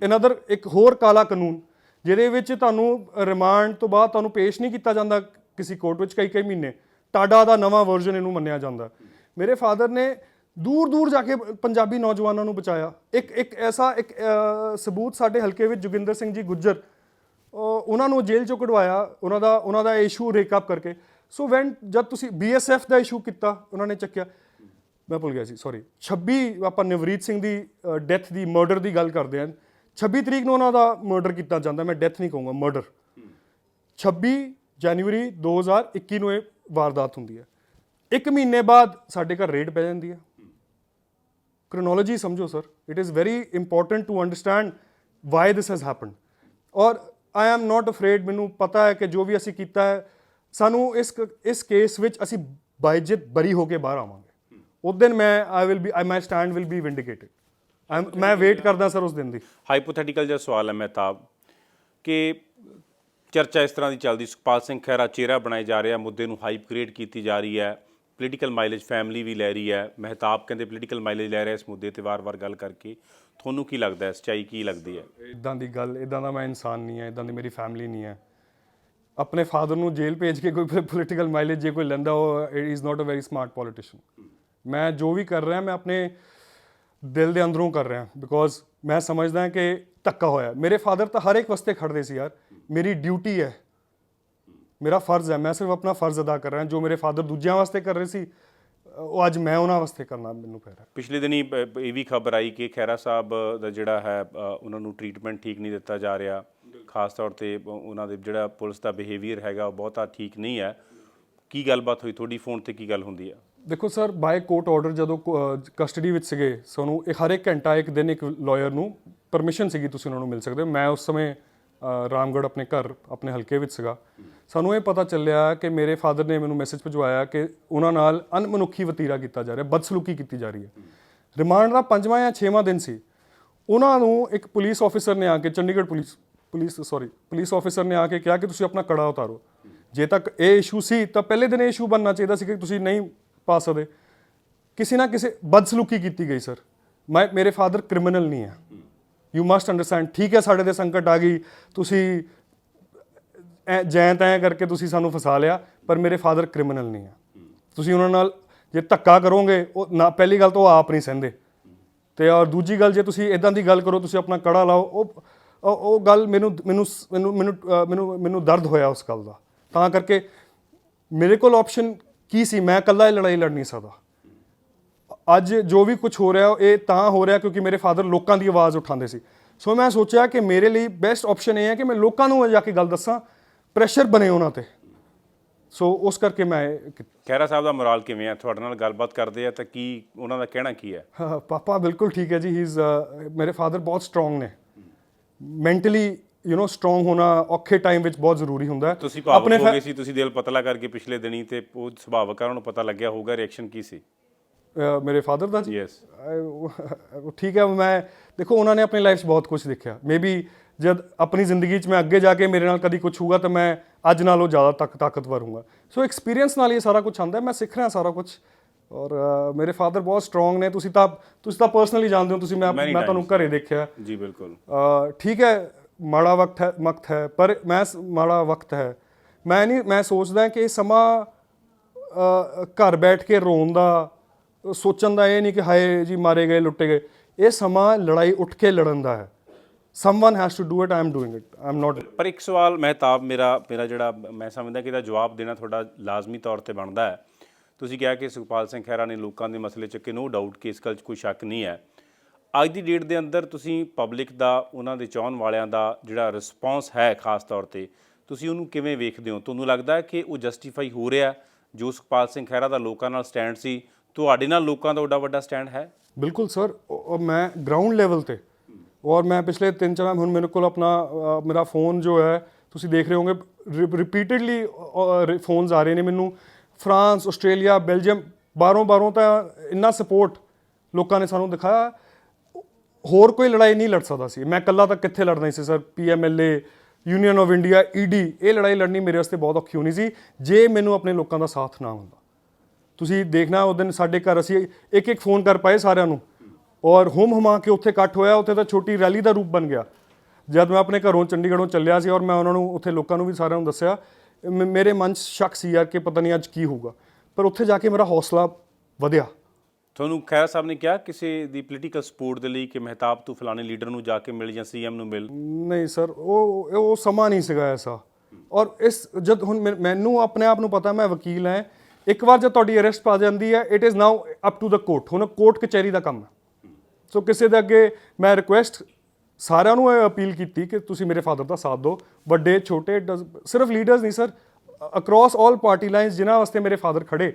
ਅਨਦਰ ਇੱਕ ਹੋਰ ਕਾਲਾ ਕਾਨੂੰਨ, ਜਿਹਦੇ ਵਿੱਚ ਤੁਹਾਨੂੰ ਰਿਮਾਂਡ ਤੋਂ ਬਾਅਦ ਤੁਹਾਨੂੰ ਪੇਸ਼ ਨਹੀਂ ਕੀਤਾ ਜਾਂਦਾ ਕਿਸੇ ਕੋਰਟ ਵਿੱਚ ਕਈ ਮਹੀਨੇ, ਟਾਡਾ ਦਾ ਨਵਾਂ ਵਰਜ਼ਨ ਇਹਨੂੰ ਮੰਨਿਆ ਜਾਂਦਾ। ਮੇਰੇ ਫਾਦਰ ਨੇ ਦੂਰ ਦੂਰ ਜਾ ਕੇ ਪੰਜਾਬੀ ਨੌਜਵਾਨਾਂ ਨੂੰ ਬਚਾਇਆ। ਇੱਕ ਐਸਾ ਸਬੂਤ ਸਾਡੇ ਹਲਕੇ ਵਿੱਚ ਜੋਗਿੰਦਰ ਸਿੰਘ ਜੀ ਗੁੱਜਰ, ਉਹਨਾਂ ਨੂੰ ਜੇਲ੍ਹ ਚੋਂ ਕਢਵਾਇਆ, ਉਹਨਾਂ ਦਾ ਇਸ਼ੂ ਰੇਕਅਪ ਕਰਕੇ। ਸੋ ਵੈਨ ਜਦ ਤੁਸੀਂ BSF ਦਾ ਇਸ਼ੂ ਕੀਤਾ, ਉਹਨਾਂ ਨੇ ਚੱਕਿਆ, ਮੈਂ ਭੁੱਲ ਗਿਆ ਸੀ, ਸੌਰੀ, 26 ਆਪਾਂ ਨਵਰੀਤ ਸਿੰਘ ਦੀ ਡੈਥ ਦੀ ਮਰਡਰ ਦੀ ਗੱਲ ਕਰਦੇ ਹਾਂ। 26 ਤਰੀਕ ਨੂੰ ਉਹਨਾਂ ਦਾ ਮਰਡਰ ਕੀਤਾ ਜਾਂਦਾ, ਮੈਂ ਡੈਥ ਨਹੀਂ ਕਹੂੰਗਾ, ਮਰਡਰ। 26 ਜਨਵਰੀ 2021 ਨੂੰ ਇਹ ਵਾਰਦਾਤ ਹੁੰਦੀ ਹੈ। 1 ਮਹੀਨੇ ਬਾਅਦ ਸਾਡੇ ਘਰ ਰੇਡ ਪੈ ਜਾਂਦੀ ਹੈ। ਕ੍ਰੋਨੋਲੋਜੀ ਸਮਝੋ sir, it is very important to understand why this has happened. ਔਰ ਆਈ ਐਮ ਨੋਟ ਅਫਰੇਡ, ਮੈਨੂੰ ਪਤਾ ਹੈ ਕਿ ਜੋ ਵੀ ਅਸੀਂ ਕੀਤਾ ਹੈ, ਸਾਨੂੰ ਇਸ ਕੇਸ ਵਿੱਚ ਅਸੀਂ ਬਾਇਜਤ ਬਰੀ ਹੋ ਕੇ ਬਾਹਰ ਆਵਾਂਗੇ। ਉਸ ਦਿਨ ਮਾਈ ਸਟੈਂਡ ਵਿਲ ਬੀ ਵਿੰਡੀਕੇਟਡ। ਮੈਂ ਵੇਟ ਕਰਦਾ ਸਰ ਉਸ ਦਿਨ ਦੀ। ਹਾਈਪੋਥੈਟੀਕਲ ਜਿਹਾ ਸਵਾਲ ਹੈ ਮਹਿਤਾਬ, ਕਿ ਚਰਚਾ ਇਸ ਤਰ੍ਹਾਂ ਦੀ ਚੱਲਦੀ, ਸੁਖਪਾਲ ਸਿੰਘ ਖਹਿਰਾ ਚਿਹਰਾ ਬਣਾਏ ਜਾ ਰਿਹਾ, ਮੁੱਦੇ ਨੂੰ ਹਾਈਪ ਕ੍ਰੀਏਟ ਕੀਤੀ ਜਾ ਰਹੀ ਹੈ, ਪੋਲੀਟੀਕਲ ਮਾਈਲੇਜ ਫੈਮਿਲੀ ਵੀ ਲੈ ਰਹੀ ਹੈ, ਮਹਿਤਾਬ ਕਹਿੰਦੇ ਪੋਲੀਟੀਕਲ ਮਾਈਲੇਜ ਲੈ ਰਿਹਾ ਇਸ ਮੁੱਦੇ ਤੇ ਵਾਰ-ਵਾਰ ਗੱਲ ਕਰਕੇ। ਤੁਹਾਨੂੰ ਕੀ ਲੱਗਦਾ ਹੈ, ਸੱਚਾਈ ਕੀ ਲੱਗਦੀ ਹੈ? ਇੱਦਾਂ ਦੀ ਗੱਲ, ਇੱਦਾਂ ਦਾ ਮੈਂ ਇਨਸਾਨ ਨਹੀਂ ਹੈ, ਇੱਦਾਂ ਦੀ ਮੇਰੀ ਫੈਮਿਲੀ ਨਹੀਂ ਹੈ। ਆਪਣੇ ਫਾਦਰ ਨੂੰ ਜੇਲ੍ਹ ਭੇਜ ਕੇ ਕੋਈ ਪੋਲੀਟੀਕਲ ਮਾਈਲੇਜ ਜੇ ਕੋਈ ਲੈਂਦਾ, ਉਹ is not a very smart politician. ਮੈਂ ਜੋ ਵੀ ਕਰ ਰਿਹਾ, ਮੈਂ ਆਪਣੇ ਦਿਲ ਦੇ ਅੰਦਰੋਂ ਕਰ ਰਿਹਾ, ਬਿਕੋਜ਼ ਮੈਂ ਸਮਝਦਾ ਕਿ ਧੱਕਾ ਹੋਇਆ। ਮੇਰੇ ਫਾਦਰ ਤਾਂ ਹਰ ਇੱਕ ਵਾਸਤੇ ਖੜਦੇ ਸੀ ਯਾਰ, ਮੇਰੀ ਡਿਊਟੀ ਹੈ, ਮੇਰਾ ਫਰਜ਼ ਹੈ, ਮੈਂ ਸਿਰਫ ਆਪਣਾ ਫਰਜ਼ ਅਦਾ ਕਰ ਰਿਹਾ। ਜੋ ਮੇਰੇ ਫਾਦਰ ਦੂਜਿਆਂ ਵਾਸਤੇ ਕਰ ਰਹੇ ਸੀ, ਉਹ ਅੱਜ ਮੈਂ ਉਹਨਾਂ ਵਾਸਤੇ ਕਰਨਾ ਮੈਨੂੰ ਪੈ ਰਿਹਾ। ਪਿਛਲੇ ਦਿਨੀ ਇਹ ਵੀ ਖਬਰ ਆਈ ਕਿ ਖਹਿਰਾ ਸਾਹਿਬ ਦਾ ਜਿਹੜਾ ਹੈ, ਉਹਨਾਂ ਨੂੰ ਟ੍ਰੀਟਮੈਂਟ ਠੀਕ ਨਹੀਂ ਦਿੱਤਾ ਜਾ ਰਿਹਾ, ਖਾਸ ਤੌਰ ਤੇ ਉਹਨਾਂ ਦੇ ਜਿਹੜਾ ਪੁਲਿਸ ਦਾ ਬਿਹੇਵੀਅਰ ਹੈਗਾ ਉਹ ਬਹੁਤਾ ਠੀਕ ਨਹੀਂ ਹੈ। ਕੀ ਗੱਲਬਾਤ ਹੋਈ ਤੁਹਾਡੀ, ਫੋਨ ਤੇ ਕੀ ਗੱਲ ਹੁੰਦੀ ਹੈ? ਦੇਖੋ ਸਰ, ਬਾਏ ਕੋਰਟ ਆਰਡਰ ਜਦੋਂ ਕਸਟਡੀ ਵਿੱਚ ਸੀਗੇ, ਸਾਨੂੰ ਹਰ ਇੱਕ ਘੰਟਾ ਇੱਕ ਦਿਨ ਇੱਕ ਲਾਇਰ ਨੂੰ ਪਰਮਿਸ਼ਨ ਸੀਗੀ, ਤੁਸੀਂ ਉਹਨਾਂ ਨੂੰ ਮਿਲ ਸਕਦੇ ਹੋ। ਮੈਂ ਉਸ ਸਮੇਂ ਰਾਮਗੜ੍ਹ ਆਪਣੇ ਘਰ ਆਪਣੇ ਹਲਕੇ ਵਿੱਚ ਸੀਗਾ। ਸਾਨੂੰ ਇਹ ਪਤਾ ਚੱਲਿਆ ਕਿ ਮੇਰੇ ਫਾਦਰ ਨੇ ਮੈਨੂੰ ਮੈਸੇਜ ਭਿਜਵਾਇਆ ਕਿ ਉਹਨਾਂ ਨਾਲ ਅਣਮਨੁੱਖੀ ਵਤੀਰਾ ਕੀਤਾ ਜਾ ਰਿਹਾ, ਬਦਸਲੂਕੀ ਕੀਤੀ ਜਾ ਰਹੀ ਹੈ। ਰਿਮਾਂਡ ਦਾ 5ਵਾਂ ਜਾਂ 6ਵਾਂ ਦਿਨ ਸੀ। ਉਹਨਾਂ ਨੂੰ ਇੱਕ ਪੁਲਿਸ ਆਫੀਸਰ ਨੇ ਆ ਕੇ, ਚੰਡੀਗੜ੍ਹ ਪੁਲਿਸ ਆਫੀਸਰ ਨੇ ਆ ਕੇ ਕਿਹਾ ਕਿ ਤੁਸੀਂ ਆਪਣਾ ਕੜਾ ਉਤਾਰੋ। ਜੇ ਤੱਕ ਇਹ ਇਸ਼ੂ ਸੀ ਤਾਂ ਪਹਿਲੇ ਦਿਨ ਇਹ ਇਸ਼ੂ ਬਣਨਾ ਚਾਹੀਦਾ ਸੀ ਕਿ ਤੁਸੀਂ ਨਹੀਂ ਪਾ ਸਕਦੇ। ਕਿਸੇ ਨਾ ਕਿਸੇ ਬਦਸਲੂਕੀ ਕੀਤੀ ਗਈ ਸਰ। ਮੇਰੇ ਫਾਦਰ ਕ੍ਰਿਮੀਨਲ ਨਹੀਂ ਹੈ, ਯੂ ਮਸਟ ਅੰਡਰਸਟੈਂਡ। ਠੀਕ ਹੈ, ਸਾਡੇ 'ਤੇ ਸੰਕਟ ਆ ਗਈ, ਤੁਸੀਂ ਜੈਂ ਤੈਂ ਕਰਕੇ ਤੁਸੀਂ ਸਾਨੂੰ ਫਸਾ ਲਿਆ, ਪਰ ਮੇਰੇ ਫਾਦਰ ਕ੍ਰਿਮੀਨਲ ਨਹੀਂ ਹੈ। ਤੁਸੀਂ ਉਹਨਾਂ ਨਾਲ ਜੇ ਧੱਕਾ ਕਰੋਗੇ, ਉਹ ਨਾ, ਪਹਿਲੀ ਗੱਲ ਤਾਂ ਉਹ ਆਪ ਨਹੀਂ ਸਹਿੰਦੇ, ਤੇ ਔਰ ਦੂਜੀ ਗੱਲ, ਜੇ ਤੁਸੀਂ ਇਦਾਂ ਦੀ ਗੱਲ ਕਰੋ, ਤੁਸੀਂ ਆਪਣਾ ਕੜਾ ਲਾਓ, ਉਹ ਗੱਲ ਮੈਨੂੰ ਮੈਨੂੰ ਮੈਨੂੰ ਮੈਨੂੰ ਮੈਨੂੰ ਮੈਨੂੰ ਦਰਦ ਹੋਇਆ ਉਸ ਗੱਲ ਦਾ। ਤਾਂ ਕਰਕੇ ਮੇਰੇ ਕੋਲ ਆਪਸ਼ਨ ਕੀ ਸੀ, ਮੈਂ ਇਕੱਲਾ ਇਹ ਲੜਾਈ ਲੜ ਨਹੀਂ ਸਕਦਾ। ਅੱਜ ਜੋ ਵੀ ਕੁਝ ਹੋ ਰਿਹਾ ਇਹ ਤਾਂ ਹੋ ਰਿਹਾ ਕਿਉਂਕਿ ਮੇਰੇ ਫਾਦਰ ਲੋਕਾਂ ਦੀ ਆਵਾਜ਼ ਉਠਾਉਂਦੇ ਸੀ। ਸੋ ਮੈਂ ਸੋਚਿਆ ਕਿ ਮੇਰੇ ਲਈ ਬੈਸਟ ਆਪਸ਼ਨ ਇਹ ਹੈ ਕਿ ਮੈਂ ਲੋਕਾਂ ਨੂੰ ਜਾ ਕੇ ਗੱਲ ਦੱਸਾਂ, ਪ੍ਰੈਸ਼ਰ ਬਣੇ ਉਹਨਾਂ ਤੇ। ਸੋ ਉਸ ਕਰਕੇ ਮੈਂ ਖਹਿਰਾ ਸਾਹਿਬ ਦਾ ਮੋਰਾਲ ਕਿਵੇਂ ਹੈ? ਤੁਹਾਡੇ ਨਾਲ ਗੱਲਬਾਤ ਕਰਦੇ ਆ ਤਾਂ ਕੀ ਉਹਨਾਂ ਦਾ ਕਹਿਣਾ ਕੀ ਹੈ? ਪਾਪਾ ਬਿਲਕੁਲ ਠੀਕ ਹੈ ਜੀ। ਹੀ ਇਜ਼ ਮੇਰੇ ਫਾਦਰ ਬਹੁਤ ਸਟਰੋਂਗ ਨੇ ਮੈਂਟਲੀ, ਸਟਰੋਂਗ ਹੋਣਾ ਔਖੇ ਟਾਈਮ ਵਿੱਚ ਬਹੁਤ ਜ਼ਰੂਰੀ ਹੁੰਦਾ ਹੈ। ਤੁਸੀਂ ਭਾਵੁਕ ਹੋ ਗਏ ਸੀ, ਤੁਸੀਂ ਦਿਲ ਪਤਲਾ ਕਰਕੇ ਪਿਛਲੇ ਦਿਨੀ, ਤੇ ਉਹ ਸੁਭਾਵਕ ਆ, ਉਹਨਾਂ ਨੂੰ ਪਤਾ ਲੱਗਿਆ ਹੋਊਗਾ, ਰਿਐਕਸ਼ਨ ਕੀ ਸੀ ਮੇਰੇ ਫਾਦਰ ਦਾ ਜੀ? ਯੈਸ, ਠੀਕ ਹੈ। ਮੈਂ ਦੇਖੋ ਉਹਨਾਂ ਨੇ ਆਪਣੀ ਲਾਈਫ 'ਚ ਬਹੁਤ ਕੁਝ ਦੇਖਿਆ। ਮੇਬੀ ਜਦ ਆਪਣੀ ਜ਼ਿੰਦਗੀ 'ਚ ਮੈਂ ਅੱਗੇ ਜਾ ਕੇ ਮੇਰੇ ਨਾਲ ਕਦੀ ਕੁਝ ਹੋਊਗਾ ਤਾਂ ਮੈਂ ਅੱਜ ਨਾਲੋਂ ਜ਼ਿਆਦਾ ਤਾਕਤਵਰ ਹੋਊਗਾ। ਸੋ ਐਕਸਪੀਰੀਅੰਸ ਨਾਲ ਇਹ ਸਾਰਾ ਕੁਝ ਆਉਂਦਾ, ਮੈਂ ਸਿੱਖ ਰਿਹਾ ਸਾਰਾ ਕੁਝ। ਔਰ ਮੇਰੇ ਫਾਦਰ ਬਹੁਤ ਸਟਰੋਂਗ ਨੇ। ਤੁਸੀਂ ਤਾਂ ਪਰਸਨਲੀ ਜਾਣਦੇ ਹੋ, ਤੁਸੀਂ ਮੈਂ ਤੁਹਾਨੂੰ ਘਰੇ ਦੇਖਿਆ ਜੀ। ਬਿਲਕੁਲ ਠੀਕ ਹੈ, ਮਾੜਾ ਵਕਤ ਹੈ ਪਰ ਮਾੜਾ ਵਕਤ ਹੈ। ਮੈਂ ਸੋਚਦਾ ਕਿ ਇਹ ਸਮਾਂ ਘਰ ਬੈਠ ਕੇ ਰੋਣ ਦਾ, ਸੋਚਣ ਦਾ ਇਹ ਨਹੀਂ ਕਿ ਹਾਏ ਜੀ ਮਾਰੇ ਗਏ, ਲੁੱਟੇ ਗਏ। ਇਹ ਸਮਾਂ ਲੜਾਈ ਉੱਠ ਕੇ ਲੜਨ ਦਾ ਹੈ। someone has to do it, I am doing it, I am not। ਪਰ ਇੱਕ ਸਵਾਲ ਮਹਿਤਾਬ, ਮੇਰਾ ਜਿਹੜਾ ਮੈਂ ਸਮਝਦਾ ਕਿ ਇਹਦਾ ਜਵਾਬ ਦੇਣਾ ਤੁਹਾਡਾ ਲਾਜ਼ਮੀ ਤੌਰ ਤੇ ਬਣਦਾ ਹੈ। ਤੁਸੀਂ ਕਿਹਾ ਕਿ ਸੁਖਪਾਲ ਸਿੰਘ ਖਹਿਰਾ ਨੇ ਲੋਕਾਂ ਦੇ ਮਸਲੇ ਚੱਕੇ, ਨੋ ਡਾਊਟ ਕਿ ਇਸ ਗੱਲ 'ਚ ਕੋਈ ਸ਼ੱਕ ਨਹੀਂ ਹੈ। ਅੱਜ ਦੀ ਡੇਟ ਦੇ ਅੰਦਰ ਤੁਸੀਂ ਪਬਲਿਕ ਦਾ, ਉਹਨਾਂ ਦੇ ਚਾਹਣ ਵਾਲਿਆਂ ਦਾ ਜਿਹੜਾ ਰਿਸਪੌਂਸ ਹੈ ਖਾਸ ਤੌਰ ਤੇ, ਤੁਸੀਂ ਉਹਨੂੰ ਕਿਵੇਂ ਵੇਖਦੇ ਹੋ? ਤੁਹਾਨੂੰ ਲੱਗਦਾ ਹੈ ਕਿ ਉਹ ਜਸਟੀਫਾਈ ਹੋ ਰਿਹਾ ਜੋ ਸੁਖਪਾਲ ਸਿੰਘ ਖਹਿਰਾ ਦਾ ਲੋਕਾਂ ਨਾਲ ਸਟੈਂਡ ਸੀ? ਤੁਹਾਡੇ ਨਾਲ ਲੋਕਾਂ ਦਾ ਓਡਾ ਵੱਡਾ ਸਟੈਂਡ ਹੈ? ਬਿਲਕੁਲ ਸਰ। ਮੈਂ ਗਰਾਊਂਡ ਲੈਵਲ ਤੇ, ਔਰ ਮੈਂ ਪਿਛਲੇ 3-4 ਹੁਣ ਮੇਰੇ ਕੋਲ ਆਪਣਾ ਮੇਰਾ ਫੋਨ ਜੋ ਹੈ ਤੁਸੀਂ ਦੇਖ ਰਹੇ ਹੋਗੇ, ਰਿਪੀਟਡਲੀ ਫੋਨਸ ਆ ਰਹੇ ਨੇ ਮੈਨੂੰ, ਫਰਾਂਸ, ਆਸਟ੍ਰੇਲੀਆ, ਬੈਲਜੀਅਮ, ਬਾਹਰੋਂ ਤਾਂ ਇੰਨਾ ਸਪੋਰਟ ਲੋਕਾਂ ਨੇ ਸਾਨੂੰ ਦਿਖਾਇਆ। ਹੋਰ ਕੋਈ ਲੜਾਈ ਨਹੀਂ ਲੜ ਸਕਦਾ ਸੀ, ਮੈਂ ਇਕੱਲਾ ਤਾਂ ਕਿੱਥੇ ਲੜਨਾ ਸੀ sir. PMLA, Union of India, ED, ਇਹ ਲੜਾਈ ਲੜਨੀ ਮੇਰੇ ਵਾਸਤੇ ਬਹੁਤ ਔਖੀ ਹੋਣੀ ਸੀ ਜੇ ਮੈਨੂੰ ਆਪਣੇ ਲੋਕਾਂ ਦਾ ਸਾਥ ਨਾ ਹੁੰਦਾ। ਤੁਸੀਂ ਦੇਖਣਾ ਉਸ ਦਿਨ ਸਾਡੇ ਘਰ ਅਸੀਂ ਇੱਕ ਫੋਨ ਕਰ ਪਾਏ ਸਾਰਿਆਂ ਨੂੰ, ਔਰ ਹੁਮਾ ਕੇ ਉੱਥੇ ਇਕੱਠ ਹੋਇਆ। ਉੱਥੇ ਤਾਂ ਛੋਟੀ ਰੈਲੀ ਦਾ ਰੂਪ ਬਣ ਗਿਆ। ਜਦ ਮੈਂ ਆਪਣੇ ਘਰੋਂ ਚੰਡੀਗੜ੍ਹੋਂ ਚੱਲਿਆ ਸੀ ਔਰ ਮੈਂ ਉਹਨਾਂ ਨੂੰ, ਉੱਥੇ ਲੋਕਾਂ ਨੂੰ ਵੀ ਸਾਰਿਆਂ ਨੂੰ ਦੱਸਿਆ, ਮੇਰੇ ਮਨ 'ਚ ਸ਼ੱਕ ਸੀ ਯਾਰ ਕਿ ਪਤਾ ਨਹੀਂ ਅੱਜ ਕੀ ਹੋਊਗਾ, ਪਰ ਉੱਥੇ ਜਾ ਕੇ ਮੇਰਾ ਹੌਸਲਾ ਵਧਿਆ। ਤੁਹਾਨੂੰ ਖਹਿਰਾ ਸਾਹਿਬ ਨੇ ਕਿਹਾ ਕਿਸੇ ਦੀ ਪੋਲੀਟੀਕਲ ਸਪੋਰਟ ਦੇ ਲਈ ਕਿ ਮਹਿਤਾਬ ਤੂੰ ਫਲਾਣੇ ਲੀਡਰ ਨੂੰ ਜਾ ਕੇ ਮਿਲ ਜਾਂ CM ਨੂੰ ਮਿਲ? ਨਹੀਂ ਸਰ, ਉਹ ਸਮਾਂ ਨਹੀਂ ਸੀਗਾ ਐਸਾ। ਔਰ ਜਦ ਹੁਣ ਮੈਨੂੰ ਆਪਣੇ ਆਪ ਨੂੰ ਪਤਾ ਮੈਂ ਵਕੀਲ ਹਾਂ, ਇੱਕ ਵਾਰ ਜਦ ਤੁਹਾਡੀ ਅਰੈਸਟ ਪਾ ਜਾਂਦੀ ਹੈ, it is now up to the court. ਹੁਣ ਕੋਰਟ ਕਚਹਿਰੀ ਦਾ ਕੰਮ ਹੈ। ਸੋ ਕਿਸੇ ਦੇ ਅੱਗੇ ਮੈਂ ਰਿਕੁਐਸਟ ਸਾਰਿਆਂ ਨੂੰ ਇਹ ਅਪੀਲ ਕੀਤੀ ਕਿ ਤੁਸੀਂ ਮੇਰੇ ਫਾਦਰ ਦਾ ਸਾਥ ਦਿਓ, ਵੱਡੇ ਛੋਟੇ, ਸਿਰਫ ਲੀਡਰਸ ਨਹੀਂ sir, across all party lines ਜਿਨ੍ਹਾਂ ਵਾਸਤੇ ਮੇਰੇ ਫਾਦਰ ਖੜੇ,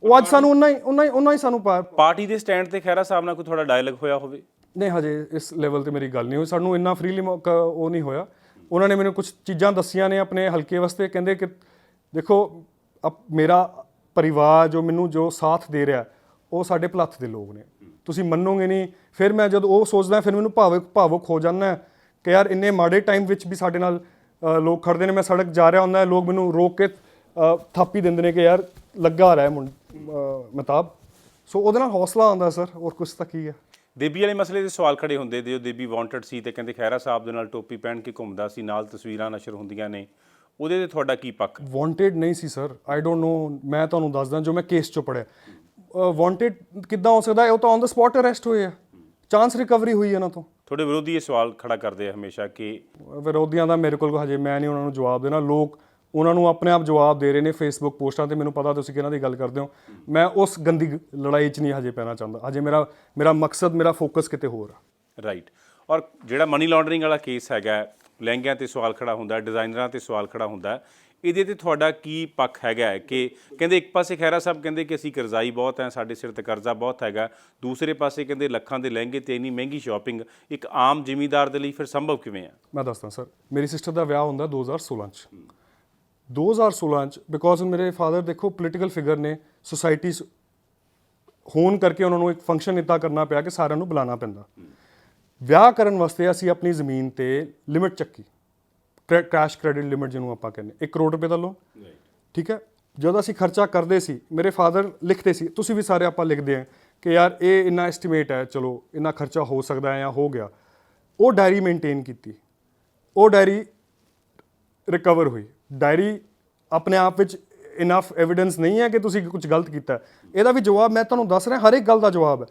ਉਹ ਅੱਜ ਸਾਨੂੰ ਉਹਨਾਂ ਹੀ ਸਾਨੂੰ ਪਾਰਟੀ ਦੇ ਸਟੈਂਡ ਤੇ ਖਹਿਰਾ ਸਾਹਿਬ ਨਾਲ ਕੋਈ ਤੁਹਾਡਾ ਡਾਇਲੌਗ ਹੋਇਆ ਹੋਵੇ? ਨਹੀਂ, ਹਜੇ ਇਸ ਲੈਵਲ ਤੇ ਮੇਰੀ ਗੱਲ ਨਹੀਂ ਹੋਈ। ਸਾਨੂੰ ਇੰਨਾ ਫ੍ਰੀਲੀ ਉਹ ਨਹੀਂ ਹੋਇਆ। ਉਹਨਾਂ ਨੇ ਮੈਨੂੰ ਕੁਝ ਚੀਜ਼ਾਂ ਦੱਸੀਆਂ ਨੇ ਆਪਣੇ ਹਲਕੇ ਵਾਸਤੇ, ਕਹਿੰਦੇ ਕਿ ਦੇਖੋ ਮੇਰਾ ਪਰਿਵਾਰ ਜੋ ਸਾਥ ਦੇ ਰਿਹਾ, ਉਹ ਸਾਡੇ ਭਲੱਥ ਦੇ ਲੋਕ ਨੇ, ਤੁਸੀਂ ਮੰਨੋਗੇ ਨਹੀਂ। ਫਿਰ ਮੈਂ ਜਦ ਉਹ ਸੋਚਦਾ, ਫਿਰ ਮੈਨੂੰ ਭਾਵੁਕ ਹੋ ਜਾਂਦਾ ਕਿ ਯਾਰ ਇੰਨੇ ਮਾੜੇ ਟਾਈਮ ਵਿੱਚ ਵੀ ਸਾਡੇ ਨਾਲ ਲੋਕ ਖੜਦੇ ਨੇ। ਮੈਂ ਸੜਕ ਜਾ ਰਿਹਾ ਹੁੰਦਾ, ਲੋਕ ਮੈਨੂੰ ਰੋਕ ਕੇ ਥਾਪੀ ਦਿੰਦੇ ਨੇ ਕਿ ਯਾਰ ਲੱਗਾ ਰਿਹਾ ਮਹਿਤਾਬ। ਸੋ ਉਹਦੇ ਨਾਲ ਹੌਸਲਾ ਆਉਂਦਾ ਸਰ, ਹੋਰ ਕੁਛ ਤਾਂ ਕੀ ਹੈ। ਦੇਬੀ ਵਾਲੇ ਮਸਲੇ ਦੇ ਸਵਾਲ ਖੜੇ ਹੁੰਦੇ, ਜੋ ਦੇਬੀ ਵਾਂਟਡ ਸੀ ਤੇ ਕਹਿੰਦੇ ਖਹਿਰਾ ਸਾਹਿਬ ਦੇ ਨਾਲ ਟੋਪੀ ਪਹਿਨ ਕੇ ਘੁੰਮਦਾ ਸੀ, ਨਾਲ ਤਸਵੀਰਾਂ ਨਸ਼ਰ ਹੁੰਦੀਆਂ ਨੇ, ਉਹਦੇ ਤੇ ਤੁਹਾਡਾ ਕੀ ਪੱਖ? ਵਾਂਟਡ ਨਹੀਂ ਸੀ ਸਰ, ਆਈ ਡੋਂਟ ਨੋ। ਮੈਂ ਤੁਹਾਨੂੰ ਦੱਸਦਾ ਜੋ ਮੈਂ ਕੇਸ 'ਚੋਂ ਪੜ੍ਹਿਆ। ਵਾਂਟਡ ਕਿੱਦਾਂ ਹੋ ਸਕਦਾ? ਉਹ ਤਾਂ ਔਨ ਦ ਸਪੌਟ ਅਰੈਸਟ ਹੋਏ ਆ, ਚਾਂਸ ਰਿਕਵਰੀ ਹੋਈ ਇਹਨਾਂ ਤੋਂ। ਤੁਹਾਡੇ ਵਿਰੋਧੀ ਇਹ ਸਵਾਲ ਖੜਾ ਕਰਦੇ ਆ ਹਮੇਸ਼ਾ ਕਿ ਵਿਰੋਧੀਆਂ ਦਾ ਮੇਰੇ ਕੋਲ ਹਜੇ ਮੈਂ ਨਹੀਂ ਉਹਨਾਂ ਨੂੰ ਜਵਾਬ ਦੇਣਾ, ਲੋਕ ਉਹਨਾਂ ਨੂੰ ਆਪਣੇ ਆਪ ਜਵਾਬ ਦੇ ਰਹੇ ਨੇ ਫੇਸਬੁੱਕ ਪੋਸਟਾਂ ਤੇ। ਮੈਨੂੰ ਪਤਾ ਤੁਸੀਂ ਕਿਹਨਾਂ ਦੀ ਗੱਲ ਕਰਦੇ ਹੋ। ਮੈਂ ਉਸ ਗੰਦੀ ਲੜਾਈ 'ਚ ਨਹੀਂ ਹਜੇ ਪੈਣਾ ਚਾਹੁੰਦਾ। ਹਜੇ ਮੇਰਾ ਮਕਸਦ, ਮੇਰਾ ਫੋਕਸ ਕਿਤੇ ਹੋਰ ਆ। ਰਾਈਟ। ਔਰ ਜਿਹੜਾ ਮਨੀ ਲਾਂਡਰਿੰਗ ਵਾਲਾ ਕੇਸ ਹੈਗਾ, ਲਹਿੰਗਿਆਂ ਤੇ ਸਵਾਲ ਖੜਾ ਹੁੰਦਾ, ਡਿਜ਼ਾਈਨਰਾਂ ਤੇ ਸਵਾਲ ਖੜਾ ਹੁੰਦਾ, ਇਹਦੇ ਤੇ ਤੁਹਾਡਾ ਕੀ ਪੱਖ ਹੈਗਾ? ਕਿ ਕਹਿੰਦੇ ਇੱਕ ਪਾਸੇ ਖਹਿਰਾ ਸਾਹਿਬ ਕਹਿੰਦੇ ਕਿ ਅਸੀਂ ਕਰਜ਼ਾਈ ਬਹੁਤ ਹੈ, ਸਾਡੇ ਸਿਰ ਤੇ ਕਰਜ਼ਾ ਬਹੁਤ ਹੈਗਾ, ਦੂਸਰੇ ਪਾਸੇ ਕਹਿੰਦੇ ਲੱਖਾਂ ਦੇ ਲਹਿੰਗੇ ਤੇ ਇੰਨੀ ਮਹਿੰਗੀ ਸ਼ਾਪਿੰਗ ਇੱਕ ਆਮ ਜ਼ਿਮੀਂਦਾਰ ਦੇ ਲਈ ਫਿਰ ਸੰਭਵ ਕਿਵੇਂ ਆ? ਮੈਂ ਦੱਸਦਾ ਸਰ, ਮੇਰੀ ਸਿਸਟਰ ਦਾ ਵਿਆਹ ਹੁੰਦਾ 2016 'ਚ। 2016 'ਚ ਬਿਕੋਜ਼ ਮੇਰੇ ਫਾਦਰ ਦੇਖੋ ਪੋਲੀਟੀਕਲ ਫਿਗਰ ਨੇ, ਸੁਸਾਇਟੀ ਹੋਣ ਕਰਕੇ ਉਹਨਾਂ ਨੂੰ ਇੱਕ ਫੰਕਸ਼ਨ ਇੱਦਾਂ ਕਰਨਾ ਪਿਆ ਕਿ ਸਾਰਿਆਂ ਨੂੰ ਬੁਲਾਉਣਾ ਪੈਂਦਾ। ਵਿਆਹ ਕਰਨ ਵਾਸਤੇ ਅਸੀਂ ਆਪਣੀ ਜ਼ਮੀਨ ਤੇ ਲਿਮਿਟ ਚੱਕੀ, ਕੈਸ਼ ਕ੍ਰੈਡਿਟ ਲਿਮਿਟ ਜਿਹਨੂੰ ਆਪਾਂ ਕਹਿੰਦੇ, 1 ਕਰੋੜ ਰੁਪਏ ਦਾ ਲੋਨ। ਠੀਕ ਹੈ। ਜਦੋਂ ਅਸੀਂ ਖਰਚਾ ਕਰਦੇ ਸੀ, ਮੇਰੇ ਫਾਦਰ ਲਿਖਦੇ ਸੀ, ਤੁਸੀਂ ਵੀ ਸਾਰੇ ਆਪਾਂ ਲਿਖਦੇ ਹਾਂ ਕਿ ਯਾਰ ਇਹ ਇੰਨਾ ਐਸਟੀਮੇਟ ਹੈ, ਚਲੋ ਇੰਨਾ ਖਰਚਾ ਹੋ ਸਕਦਾ ਹੈ ਜਾਂ ਹੋ ਗਿਆ। ਉਹ ਡਾਇਰੀ ਮੇਨਟੇਨ ਕੀਤੀ, ਉਹ ਡਾਇਰੀ ਰਿਕਵਰ ਹੋਈ। ਡਾਇਰੀ ਆਪਣੇ ਆਪ ਵਿੱਚ ਇਨਫ ਐਵੀਡੈਂਸ ਨਹੀਂ ਹੈ ਕਿ ਤੁਸੀਂ ਕੁਝ ਗਲਤ ਕੀਤਾ। ਇਹਦਾ ਵੀ ਜਵਾਬ ਮੈਂ ਤੁਹਾਨੂੰ ਦੱਸ ਰਿਹਾ, ਹਰ ਇੱਕ ਗੱਲ ਦਾ ਜਵਾਬ ਹੈ।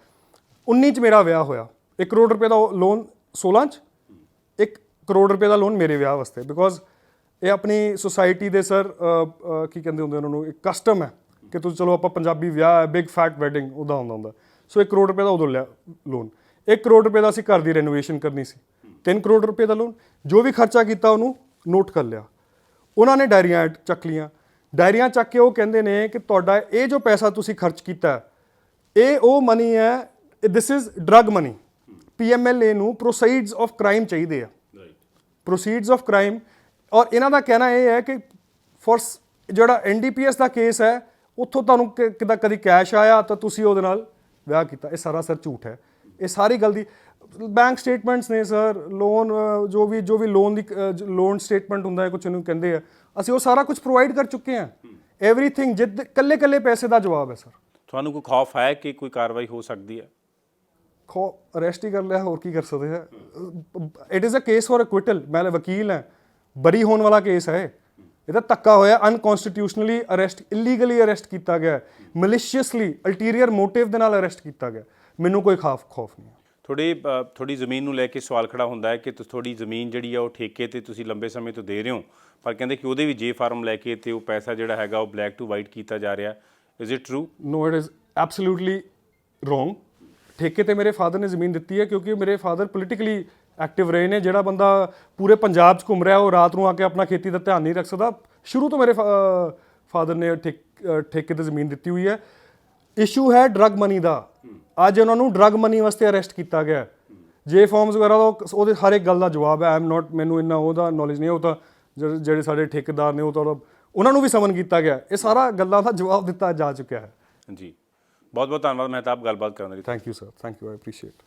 19 'ਚ ਮੇਰਾ ਵਿਆਹ ਹੋਇਆ, 1 ਕਰੋੜ ਰੁਪਏ ਦਾ ਲੋਨ 16 ਚ 1 ਕਰੋੜ ਰੁਪਏ ਦਾ ਲੋਨ ਮੇਰੇ ਵਿਆਹ ਵਾਸਤੇ, ਬਿਕੋਜ਼ ਇਹ ਆਪਣੀ ਸੁਸਾਇਟੀ ਦੇ ਸਰ ਕੀ ਕਹਿੰਦੇ ਹੁੰਦੇ ਉਹਨਾਂ ਨੂੰ, ਇੱਕ ਕਸਟਮ ਹੈ ਕਿ ਤੁਸੀਂ ਚਲੋ ਆਪਾਂ ਪੰਜਾਬੀ ਵਿਆਹ ਹੈ, ਬਿਗ ਫੈਟ ਵੈਡਿੰਗ ਉਹਦਾ ਹੁੰਦਾ। ਸੋ 1 ਕਰੋੜ ਰੁਪਏ ਦਾ ਉਦੋਂ ਲਿਆ ਲੋਨ। 1 ਕਰੋੜ ਰੁਪਏ ਦਾ ਅਸੀਂ ਘਰ ਦੀ ਰੈਨੋਵੇਸ਼ਨ ਕਰਨੀ ਸੀ, 3 ਕਰੋੜ ਰੁਪਏ ਦਾ ਲੋਨ। ਜੋ ਵੀ ਖਰਚਾ ਕੀਤਾ ਉਹਨੂੰ ਨੋਟ ਕਰ ਲਿਆ। ਉਹਨਾਂ ਨੇ ਡਾਇਰੀਆਂ ਚੱਕ ਲੀਆਂ, ਡਾਇਰੀਆਂ ਚੱਕ ਕੇ ਉਹ ਕਹਿੰਦੇ ਨੇ ਕਿ ਤੁਹਾਡਾ ਇਹ ਜੋ ਪੈਸਾ ਤੁਸੀਂ ਖਰਚ ਕੀਤਾ ਇਹ ਉਹ ਮਨੀ ਹੈ, this is drug money. PMLA ਨੂੰ ਪ੍ਰੋਸੀਡਸ ਆਫ ਕ੍ਰਾਈਮ ਚਾਹੀਦੇ ਆ, ਪ੍ਰੋਸੀਡਸ ਆਫ ਕ੍ਰਾਈਮ। ਔਰ ਇਹਨਾਂ ਦਾ ਕਹਿਣਾ ਇਹ ਹੈ ਕਿ ਫॉर ਜਿਹੜਾ NDPS ਦਾ ਕੇਸ ਹੈ ਉੱਥੋਂ ਤੁਹਾਨੂੰ ਕਿਦਾ ਕਦੀ ਕੈਸ਼ ਆਇਆ ਤਾਂ ਤੁਸੀਂ ਉਹਦੇ ਨਾਲ ਵਿਆਹ ਕੀਤਾ। ਇਹ ਸਾਰਾ ਸਰ ਝੂਠ ਹੈ। ਇਹ ਸਾਰੀ ਗੱਲ ਦੀ ਬੈਂਕ ਸਟੇਟਮੈਂਟਸ ਨੇ ਸਰ, ਲੋਨ ਜੋ ਵੀ ਲੋਨ ਦੀ ਲੋਨ ਸਟੇਟਮੈਂਟ ਹੁੰਦਾ ਹੈ ਕੁਝ ਇਹਨੂੰ ਕਹਿੰਦੇ ਆ, ਅਸੀਂ ਉਹ ਸਾਰਾ ਕੁਝ ਪ੍ਰੋਵਾਈਡ ਕਰ ਚੁੱਕੇ ਹਾਂ। ਐਵਰੀਥਿੰਗ ਜਿੱਦ ਕੱਲੇ ਪੈਸੇ ਦਾ ਜਵਾਬ ਹੈ ਸਰ। ਤੁਹਾਨੂੰ ਕੋਈ ਖੌਫ ਹੈ ਕਿ ਕੋਈ ਕਾਰਵਾਈ ਹੋ ਸਕਦੀ ਹੈ? ਅਰੈਸਟ ਹੀ ਕਰ ਲਿਆ, ਹੋਰ ਕੀ ਕਰ ਸਕਦੇ ਹੈ। It is a case for acquittal. ਮੈਂ ਵਕੀਲ ਹਾਂ, ਬਰੀ ਹੋਣ ਵਾਲਾ ਕੇਸ ਹੈ। ਇਹਦਾ ਧੱਕਾ ਹੋਇਆ, ਅਨਕਨਸਟੀਟਿਊਸ਼ਨਲੀ ਅਰੈਸਟ, ਇਲੀਗਲੀ ਅਰੈਸਟ ਕੀਤਾ ਗਿਆ, ਮਲਿਸ਼ੀਅਸਲੀ ਅਲਟੀਰੀਅਰ ਮੋਟਿਵ ਦੇ ਨਾਲ ਅਰੈਸਟ ਕੀਤਾ ਗਿਆ। ਮੈਨੂੰ ਕੋਈ ਖੌਫ ਨਹੀਂ। ਤੁਹਾਡੀ ਜ਼ਮੀਨ ਨੂੰ ਲੈ ਕੇ ਸਵਾਲ ਖੜਾ ਹੁੰਦਾ ਹੈ ਕਿ ਤੁਹਾਡੀ ਜ਼ਮੀਨ ਜਿਹੜੀ ਆ ਉਹ ਠੇਕੇ ਤੇ ਤੁਸੀਂ ਲੰਬੇ ਸਮੇਂ ਤੋਂ ਦੇ ਰਹੇ ਹੋ, ਪਰ ਕਹਿੰਦੇ ਕਿ ਉਹਦੇ ਵੀ ਜੇ ਫਾਰਮ ਲੈ ਕੇ ਤੇ ਉਹ ਪੈਸਾ ਜਿਹੜਾ ਹੈਗਾ ਉਹ ਬਲੈਕ ਟੂ ਵਾਈਟ ਕੀਤਾ ਜਾ ਰਿਹਾ। Is it true? No, it is absolutely wrong. ਠੇਕੇ ਤੇ ਮੇਰੇ ਫਾਦਰ ਨੇ ਜ਼ਮੀਨ ਦਿੱਤੀ ਹੈ ਕਿਉਂਕਿ ਮੇਰੇ ਫਾਦਰ ਪੋਲੀਟੀਕਲੀ ਐਕਟਿਵ ਰਹੇ ਨੇ। ਜਿਹੜਾ ਬੰਦਾ ਪੂਰੇ ਪੰਜਾਬ 'ਚ ਘੁੰਮ ਰਿਹਾ ਉਹ ਰਾਤ ਨੂੰ ਆ ਕੇ ਆਪਣਾ ਖੇਤੀ ਦਾ ਧਿਆਨ ਨਹੀਂ ਰੱਖ ਸਕਦਾ। ਸ਼ੁਰੂ ਤੋਂ ਮੇਰੇ ਫਾਦਰ ਨੇ ਠੇਕੇ ਤੇ ਜ਼ਮੀਨ ਦਿੱਤੀ ਹੋਈ ਹੈ। ਇਸ਼ੂ ਹੈ ਡਰੱਗ ਮਨੀ ਦਾ। ਅੱਜ ਉਹਨਾਂ ਨੂੰ ਡਰੱਗ ਮਨੀ ਵਾਸਤੇ ਅਰੈਸਟ ਕੀਤਾ ਗਿਆ। ਜੇ ਫਾਰਮਸ ਵਗੈਰਾ ਦਾ ਉਹਦੇ ਹਰ ਇੱਕ ਗੱਲ ਦਾ ਜਵਾਬ ਹੈ। ਮੈਨੂੰ ਇੰਨਾ ਉਹਦਾ ਨੌਲੇਜ ਨਹੀਂ। ਉਹ ਤਾਂ ਜਿਹੜੇ ਸਾਡੇ ਠੇਕੇਦਾਰ ਨੇ ਉਹ ਤਾਂ ਉਹਨਾਂ ਨੂੰ ਵੀ ਸਮਨ ਕੀਤਾ ਗਿਆ। ਇਹ ਸਾਰਾ ਗੱਲਾਂ ਦਾ ਜਵਾਬ ਦਿੱਤਾ ਜਾ ਚੁੱਕਿਆ ਹੈ। ਜੀ, ਬਹੁਤ ਬਹੁਤ ਧੰਨਵਾਦ ਮਹਿਤਾਬ ਗੱਲਬਾਤ ਕਰਨ ਲਈ। Thank you sir, thank you, I appreciate.